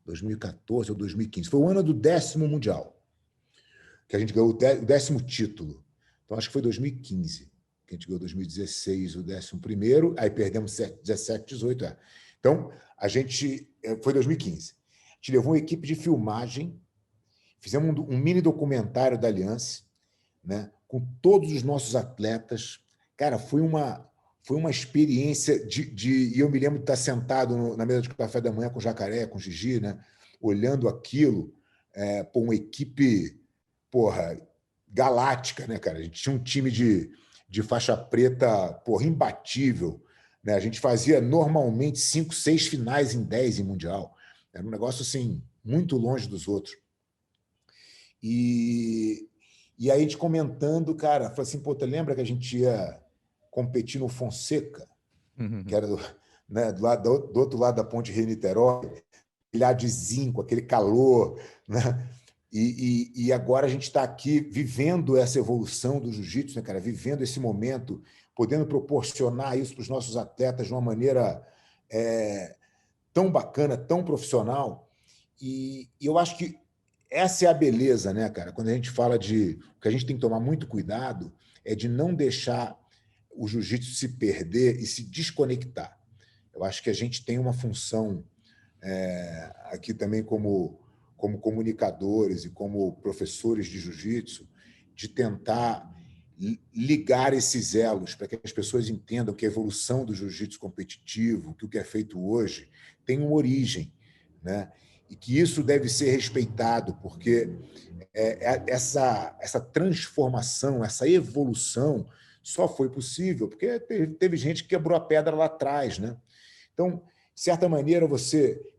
2014 ou 2015. Foi o ano do 10º Mundial, que a gente ganhou o 10º título. Então, acho que foi 2015, que a gente ganhou 2016 o 11º, aí perdemos 17, 18. Então, foi 2015. A gente levou uma equipe de filmagem, fizemos um mini documentário da Aliança, né, com todos os nossos atletas. Cara, foi uma experiência e eu me lembro de estar sentado na mesa de café da manhã com o Jacaré, com o Gigi, né, olhando aquilo, por uma equipe, galáctica, né, cara? A gente tinha um time de faixa preta, imbatível, né? A gente fazia normalmente 5, 6 finais em 10 em Mundial. Era um negócio assim, muito longe dos outros. E aí a gente comentando, cara, falou assim, tu lembra que a gente ia competir no Fonseca, que era do outro lado da Ponte Rio-Niterói, aquele ar de zinco, aquele calor, né? E agora a gente está aqui vivendo essa evolução do jiu-jitsu, né, cara? Vivendo esse momento, podendo proporcionar isso para os nossos atletas de uma maneira tão bacana, tão profissional. E eu acho que essa é a beleza, né, cara? Quando a gente fala de... O que a gente tem que tomar muito cuidado é de não deixar o jiu-jitsu se perder e se desconectar. Eu acho que a gente tem uma função aqui também como comunicadores e como professores de jiu-jitsu, de tentar ligar esses elos para que as pessoas entendam que a evolução do jiu-jitsu competitivo, que o que é feito hoje, tem uma origem, né? E que isso deve ser respeitado, porque essa transformação, essa evolução só foi possível porque teve gente que quebrou a pedra lá atrás, né? Então, de certa maneira,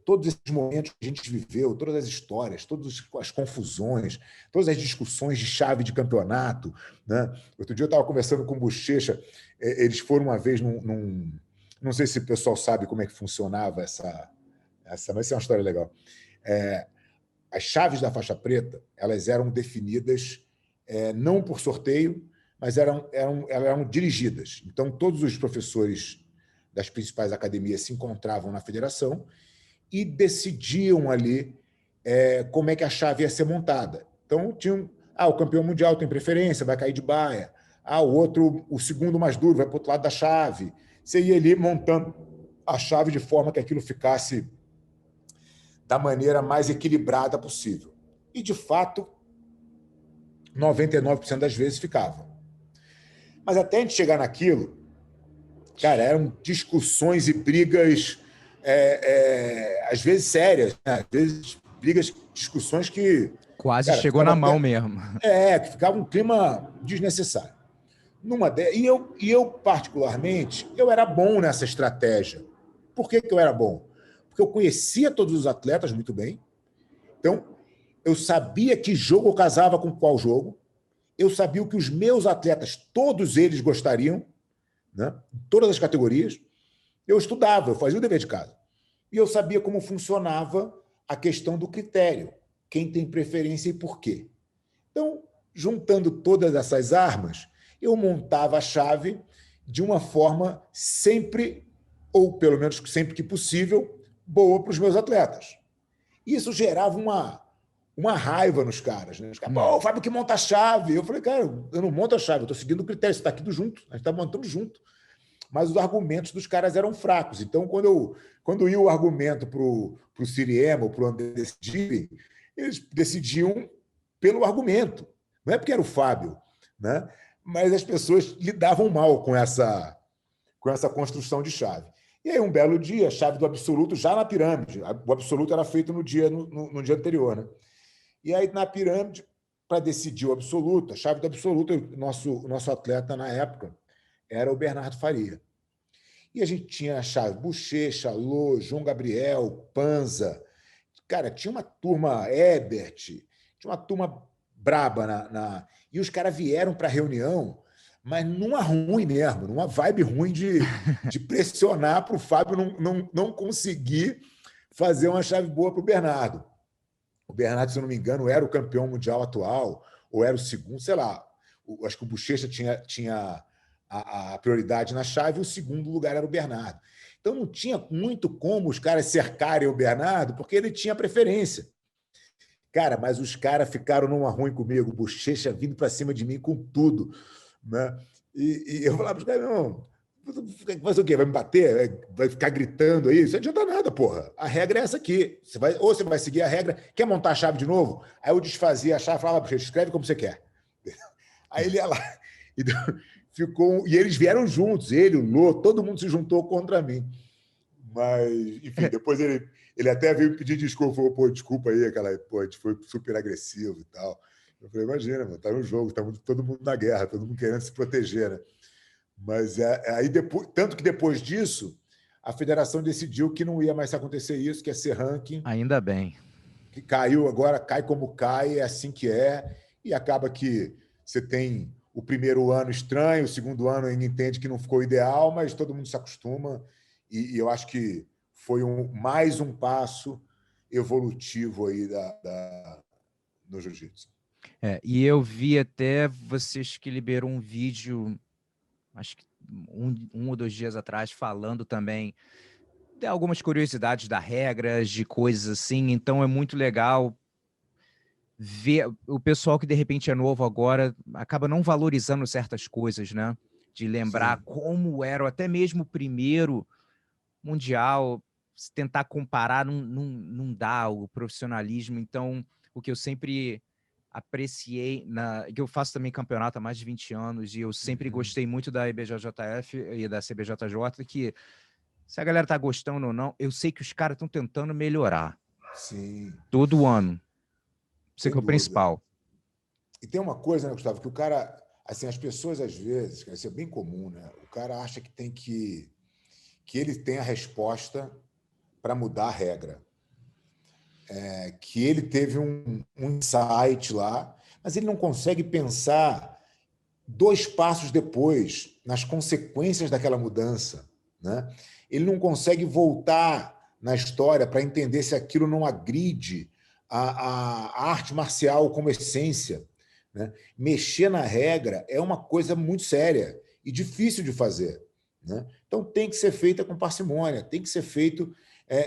todos esses momentos que a gente viveu, todas as histórias, todas as confusões, todas as discussões de chave de campeonato, né? Outro dia eu estava conversando com o Bochecha, eles foram uma vez não sei se o pessoal sabe como é que funcionava mas isso é uma história legal. As chaves da faixa preta, elas eram definidas não por sorteio, mas elas eram dirigidas. Então, todos os professores das principais academias se encontravam na federação e decidiam ali como é que a chave ia ser montada. Então, o campeão mundial tem preferência, vai cair de baia. O segundo mais duro, vai para o outro lado da chave. Você ia ali montando a chave de forma que aquilo ficasse da maneira mais equilibrada possível. E, de fato, 99% das vezes ficava. Mas até a gente chegar naquilo, cara, eram discussões e brigas, às vezes sérias, né? Às vezes discussões que... Quase chegou na mão mesmo. Que ficava um clima desnecessário. E eu, particularmente, eu era bom nessa estratégia. Por que eu era bom? Porque eu conhecia todos os atletas muito bem. Então, eu sabia que jogo eu casava com qual jogo. Eu sabia o que os meus atletas, todos eles gostariam, né? Em todas as categorias. Eu estudava, eu fazia o dever de casa. E eu sabia como funcionava a questão do critério. Quem tem preferência e por quê. Então, juntando todas essas armas, eu montava a chave de uma forma sempre, ou pelo menos sempre que possível, boa para os meus atletas. Isso gerava uma raiva nos caras, né? Os caras, o Fábio que monta a chave. Eu falei, cara, eu não monto a chave, eu estou seguindo o critério, você está aqui junto, a gente está montando junto. Mas os argumentos dos caras eram fracos. Então, quando ia o argumento para o Siriema ou para o André decidirem, eles decidiam pelo argumento. Não é porque era o Fábio, né? Mas as pessoas lidavam mal com essa construção de chave. E aí, um belo dia, a chave do absoluto já na pirâmide. O absoluto era feito no dia anterior, né? E aí, na pirâmide, para decidir o absoluto, a chave do absoluto, o nosso atleta na época era o Bernardo Faria. E a gente tinha na chave Bochecha, Lô, João Gabriel, Panza. Cara, tinha uma turma, Ebert, tinha uma turma braba e os caras vieram para a reunião, mas numa ruim mesmo, numa vibe ruim de pressionar para o Fábio não conseguir fazer uma chave boa para o Bernardo. O Bernardo, se eu não me engano, era o campeão mundial atual, ou era o segundo, sei lá. Acho que o Bochecha tinha a prioridade na chave, e o segundo lugar era o Bernardo. Então não tinha muito como os caras cercarem o Bernardo, porque ele tinha preferência. Cara, mas os caras ficaram numa ruim comigo, o Bochecha vindo para cima de mim com tudo. Né? E eu falava para os caras, não, fazer o quê? Vai me bater? Vai ficar gritando aí? Isso não adianta nada, porra. A regra é essa aqui. Ou você vai seguir a regra, quer montar a chave de novo? Aí eu desfazia a chave e falava, Bochecha, escreve como você quer. Aí ele ia lá. E eles vieram juntos, ele, o Lô, todo mundo se juntou contra mim. Mas, enfim, depois ele até veio pedir desculpa, falou, pô, desculpa aí, pô, a gente foi super agressivo e tal. Eu falei, imagina, mano, tá no jogo, tá todo mundo na guerra, todo mundo querendo se proteger, né? Mas aí depois, tanto que depois disso, a federação decidiu que não ia mais acontecer isso, que ia ser ranking. Ainda bem. Que caiu agora, cai como cai, é assim que é, e acaba que você tem o primeiro ano estranho, o segundo ano ainda entende que não ficou ideal, mas todo mundo se acostuma, e eu acho que foi mais um passo evolutivo aí no jiu-jitsu. E eu vi até vocês que liberou um vídeo, acho que um ou 2 dias atrás, falando também de algumas curiosidades da regras, de coisas assim, então é muito legal ver o pessoal que de repente é novo agora, acaba não valorizando certas coisas, né? De lembrar Sim. como era, até mesmo o primeiro mundial, se tentar comparar, não dá o profissionalismo. Então, o que eu sempre apreciei, que eu faço também campeonato há mais de 20 anos, e eu sempre gostei muito da IBJJF e da CBJJ, que se a galera tá gostando ou não, eu sei que os caras estão tentando melhorar. Sim. Todo ano. Isso Sem que é o dúvida. principal. E tem uma coisa, né, Gustavo, que o cara, assim, as pessoas às vezes, isso é bem comum, né? O cara acha que ele tem a resposta para mudar a regra. Que ele teve um insight lá, mas ele não consegue pensar 2 passos depois nas consequências daquela mudança. Né? Ele não consegue voltar na história para entender se aquilo não agride a arte marcial como essência. Né? Mexer na regra é uma coisa muito séria e difícil de fazer. Né? Então tem que ser feita com parcimônia, tem que ser feito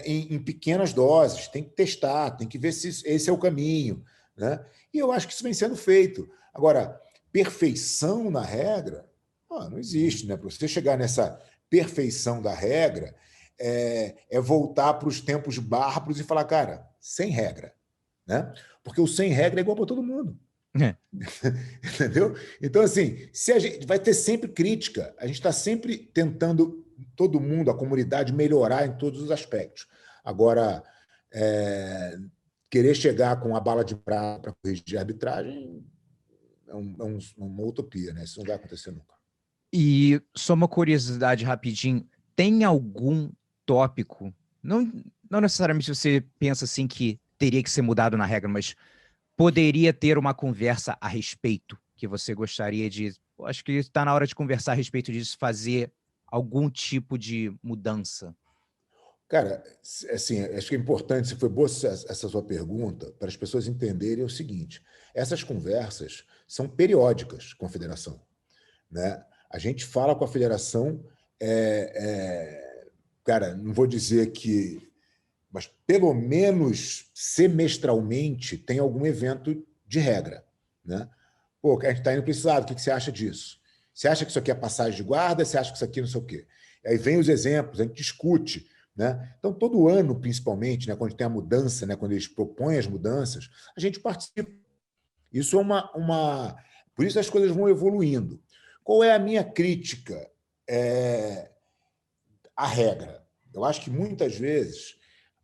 em pequenas doses, tem que testar, tem que ver se esse é o caminho. Né? E eu acho que isso vem sendo feito. Agora, perfeição na regra não existe. Né? Para você chegar nessa perfeição da regra, voltar para os tempos bárbaros e falar, cara, sem regra. Né? Porque o sem regra é igual para todo mundo. Entendeu? Então, assim, se a gente vai ter sempre crítica, a gente está sempre tentando, todo mundo, a comunidade, melhorar em todos os aspectos. Agora, querer chegar com a bala de prata para corrigir a arbitragem é uma utopia, né? Isso não vai acontecer nunca. E só uma curiosidade rapidinho, tem algum tópico, não necessariamente você pensa assim que teria que ser mudado na regra, mas poderia ter uma conversa a respeito que você gostaria de... Acho que está na hora de conversar a respeito disso, fazer algum tipo de mudança. Cara, assim, acho que é importante, se foi boa essa sua pergunta, para as pessoas entenderem o seguinte: essas conversas são periódicas com a federação. Né? A gente fala com a federação, cara, não vou dizer que, mas pelo menos semestralmente tem algum evento de regra. Né? Pô, a gente está indo para esse lado, o que você acha disso? Você acha que isso aqui é passagem de guarda? Você acha que isso aqui não sei o quê? Aí vem os exemplos, a gente discute. Né? Então, todo ano, principalmente, né, quando tem a mudança, né, quando eles propõem as mudanças, a gente participa. Isso é Por isso as coisas vão evoluindo. Qual é a minha crítica à regra? Eu acho que muitas vezes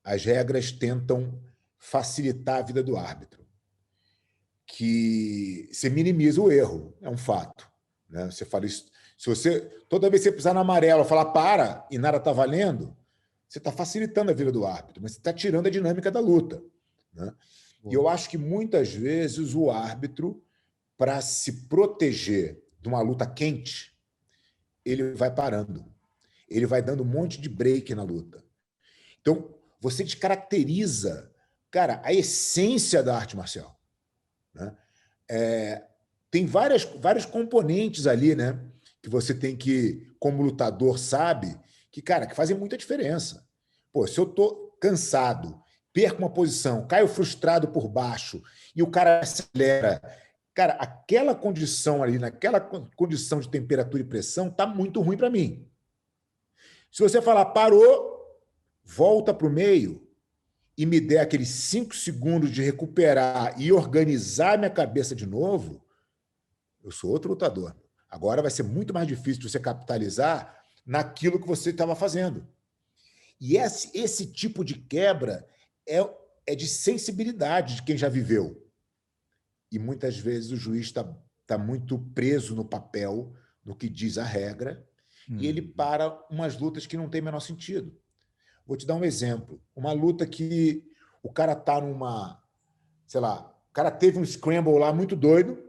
as regras tentam facilitar a vida do árbitro, que você minimiza o erro, é um fato. Né? Você fala isso, Toda vez que você pisar no amarelo, falar para e nada está valendo, você está facilitando a vida do árbitro, mas você está tirando a dinâmica da luta, né? E eu acho que muitas vezes o árbitro, para se proteger de uma luta quente, ele vai parando. Ele vai dando um monte de break na luta. Então, você descaracteriza, cara, a essência da arte marcial, né? Tem vários componentes ali, né? Que você tem que, como lutador, sabe que, cara, que fazem muita diferença. Pô, se eu tô cansado, perco uma posição, caio frustrado por baixo e o cara acelera, cara, aquela condição ali, naquela condição de temperatura e pressão, tá muito ruim para mim. Se você falar, parou, volta para o meio e me der aqueles 5 segundos de recuperar e organizar minha cabeça de novo, eu sou outro lutador. Agora vai ser muito mais difícil de você capitalizar naquilo que você estava fazendo. E esse tipo de quebra é de sensibilidade de quem já viveu. E muitas vezes o juiz está muito preso no papel, no que diz a regra, e ele para umas lutas que não têm o menor sentido. Vou te dar um exemplo. Uma luta que o cara está numa... Sei lá, o cara teve um scramble lá muito doido,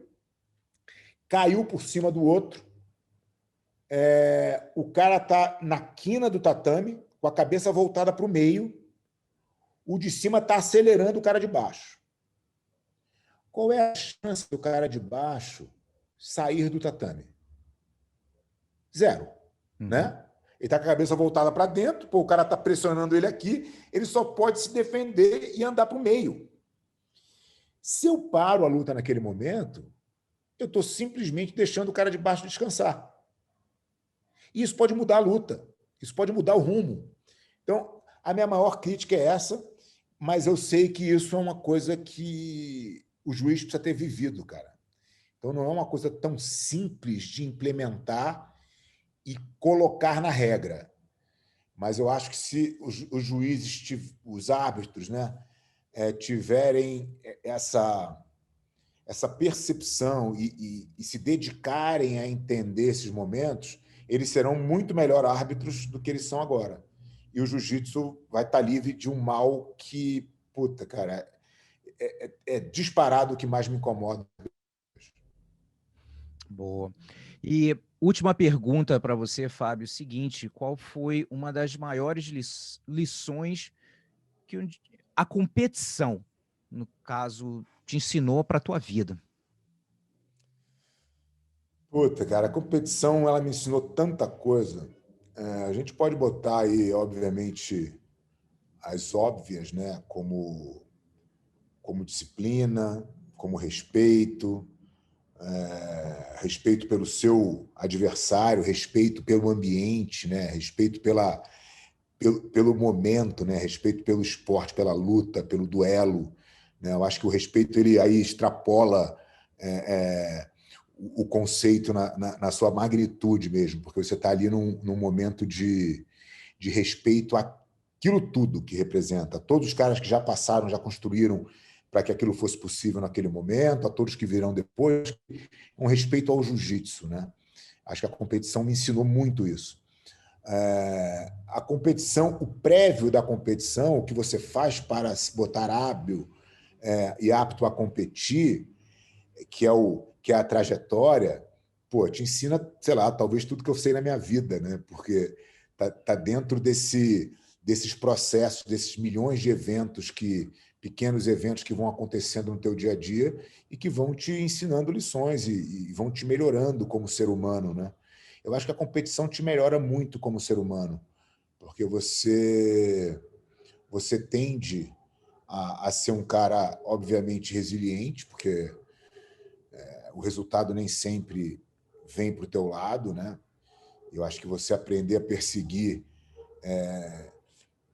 caiu por cima do outro, o cara está na quina do tatame, com a cabeça voltada para o meio, o de cima está acelerando o cara de baixo. Qual é a chance do cara de baixo sair do tatame? 0. Né? Ele está com a cabeça voltada para dentro, pô, o cara está pressionando ele aqui, ele só pode se defender e andar para o meio. Se eu paro a luta naquele momento, eu estou simplesmente deixando o cara de baixo descansar. E isso pode mudar a luta, isso pode mudar o rumo. Então, a minha maior crítica é essa, mas eu sei que isso é uma coisa que o juiz precisa ter vivido, cara. Então, não é uma coisa tão simples de implementar e colocar na regra. Mas eu acho que se os juízes, os árbitros, né, tiverem essa percepção e se dedicarem a entender esses momentos, eles serão muito melhor árbitros do que eles são agora. E o jiu-jitsu vai estar livre de um mal que, puta, cara, é disparado o que mais me incomoda. Boa. E última pergunta para você, Fábio, seguinte, qual foi uma das maiores lições que a competição, no caso, te ensinou para a tua vida? Puta, cara, a competição ela me ensinou tanta coisa. A gente pode botar aí, obviamente, as óbvias, né? Como disciplina, como respeito, respeito pelo seu adversário, respeito pelo ambiente, né? Respeito pelo momento, né? Respeito pelo esporte, pela luta, pelo duelo, né? Eu acho que o respeito ele aí extrapola o conceito na sua magnitude mesmo, porque você está ali num momento de respeito àquilo tudo que representa. Todos os caras que já passaram, já construíram para que aquilo fosse possível naquele momento, a todos que virão depois, um respeito ao jiu-jitsu, né? Acho que a competição me ensinou muito isso. A competição, o prévio da competição, o que você faz para se botar hábil e apto a competir, que é a trajetória, pô, te ensina, sei lá, talvez tudo que eu sei na minha vida, né? Porque tá dentro desses processos, desses milhões de pequenos eventos que vão acontecendo no teu dia a dia e que vão te ensinando lições e vão te melhorando como ser humano, né? Eu acho que a competição te melhora muito como ser humano, porque você tende a ser um cara, obviamente, resiliente, porque o resultado nem sempre vem para o teu lado, né? Eu acho que você aprender a perseguir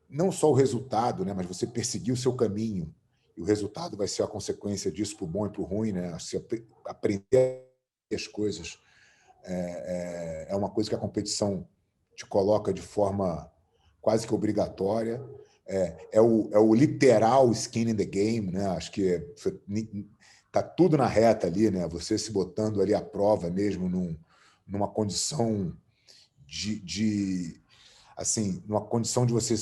não só o resultado, né? Mas você perseguir o seu caminho, e o resultado vai ser a consequência disso para o bom e para o ruim, né? Você aprender as coisas é uma coisa que a competição te coloca de forma quase que obrigatória. É o literal skin in the game, né? Acho que está tudo na reta ali, né? Você se botando ali à prova mesmo numa condição assim, numa condição de você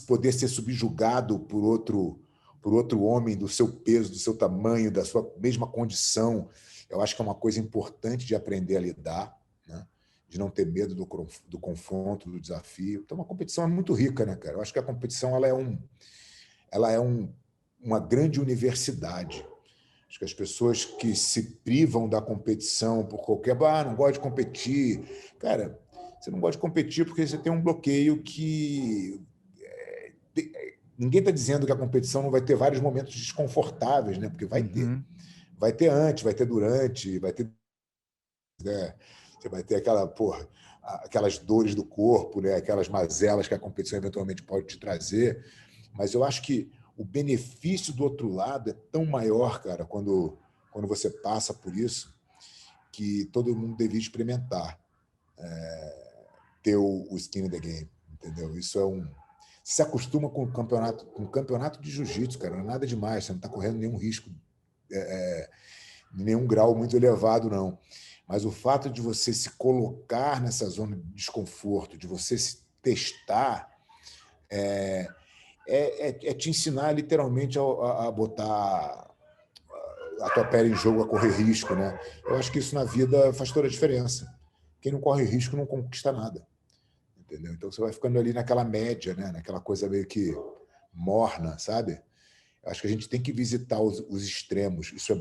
poder ser subjugado por outro homem do seu peso, do seu tamanho, da sua mesma condição. Eu acho que é uma coisa importante de aprender a lidar, né? De não ter medo do confronto, do desafio. Então, uma competição é muito rica, né, cara? Eu acho que a competição ela é uma grande universidade. Acho que as pessoas que se privam da competição por qualquer... não gosto de competir. Cara, você não gosta de competir porque você tem um bloqueio que... Ninguém está dizendo que a competição não vai ter vários momentos desconfortáveis, né? Porque vai ter. Vai ter antes, vai ter durante, vai ter... né? Você vai ter aquelas dores do corpo, né? Aquelas mazelas que a competição eventualmente pode te trazer. Mas eu acho que o benefício do outro lado é tão maior, cara, quando você passa por isso, que todo mundo devia experimentar ter o skin in the game, entendeu? Isso é Você se acostuma com o campeonato de jiu-jitsu, cara, não é nada demais, você não está correndo nenhum risco, nenhum grau muito elevado, não. Mas o fato de você se colocar nessa zona de desconforto, de você se testar, é te ensinar literalmente a botar a tua pele em jogo, a correr risco, né? Eu acho que isso na vida faz toda a diferença. Quem não corre risco não conquista nada, entendeu? Então você vai ficando ali naquela média, né? Naquela coisa meio que morna, sabe? Eu acho que a gente tem que visitar os extremos. Isso é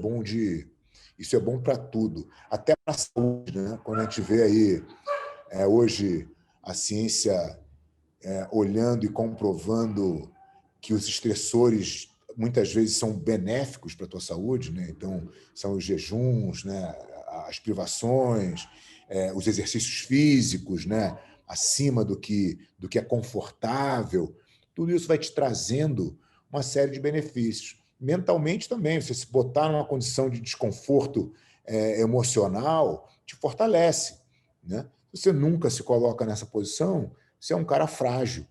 bom para tudo, até para a saúde, né? Quando a gente vê aí hoje a ciência olhando e comprovando que os estressores muitas vezes são benéficos para a tua saúde, né? Então, são os jejuns, né? As privações, os exercícios físicos, né? Acima do que é confortável. Tudo isso vai te trazendo uma série de benefícios. Mentalmente também, você se botar numa condição de desconforto emocional, te fortalece, né? Se você nunca se coloca nessa posição, você é um cara frágil,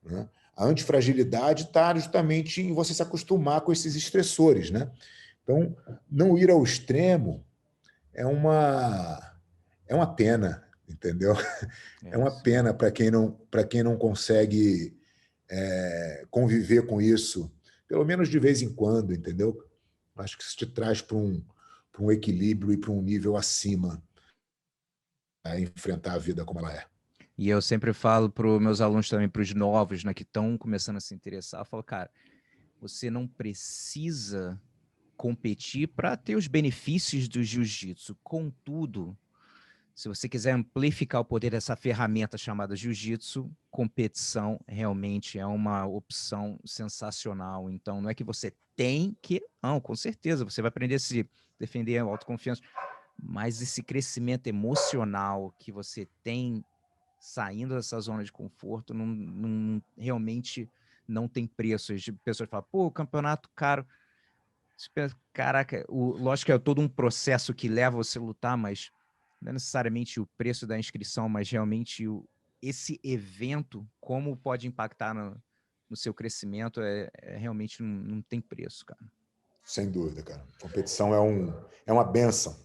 né? A antifragilidade está justamente em você se acostumar com esses estressores, né? Então, não ir ao extremo é uma pena, entendeu? É uma pena para quem não consegue conviver com isso, pelo menos de vez em quando, entendeu? Acho que isso te traz para um equilíbrio e para um nível acima a enfrentar a vida como ela é. E eu sempre falo para os meus alunos também, para os novos, né, que estão começando a se interessar, eu falo, cara, você não precisa competir para ter os benefícios do jiu-jitsu. Contudo, se você quiser amplificar o poder dessa ferramenta chamada jiu-jitsu, competição realmente é uma opção sensacional. Então, não é que você tem que... Não, com certeza, você vai aprender a se defender, a autoconfiança, mas esse crescimento emocional que você tem saindo dessa zona de conforto realmente não tem preço. As pessoas falam, pô, campeonato caro. Caraca, lógico que é todo um processo que leva você a lutar, mas não é necessariamente o preço da inscrição, mas realmente esse evento, como pode impactar no seu crescimento, realmente não tem preço, cara. Sem dúvida, cara. Competição é uma bênção.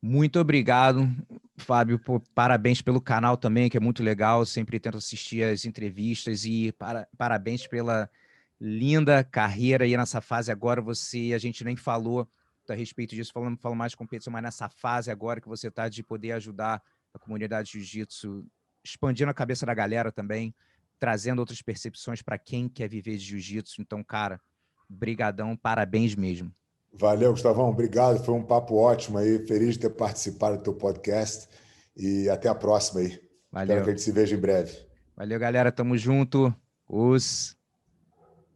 Muito obrigado, Fábio, parabéns pelo canal também, que é muito legal, sempre tento assistir as entrevistas e parabéns pela linda carreira aí nessa fase agora. A gente nem falou a respeito disso, falando mais de competição, mas nessa fase agora que você está de poder ajudar a comunidade de jiu-jitsu, expandindo a cabeça da galera também, trazendo outras percepções para quem quer viver de jiu-jitsu. Então, cara, brigadão, parabéns mesmo. Valeu, Gustavão. Obrigado. Foi um papo ótimo aí. Feliz de ter participado do teu podcast. E até a próxima aí. Valeu. Espero que a gente se veja em breve. Valeu, galera. Tamo junto.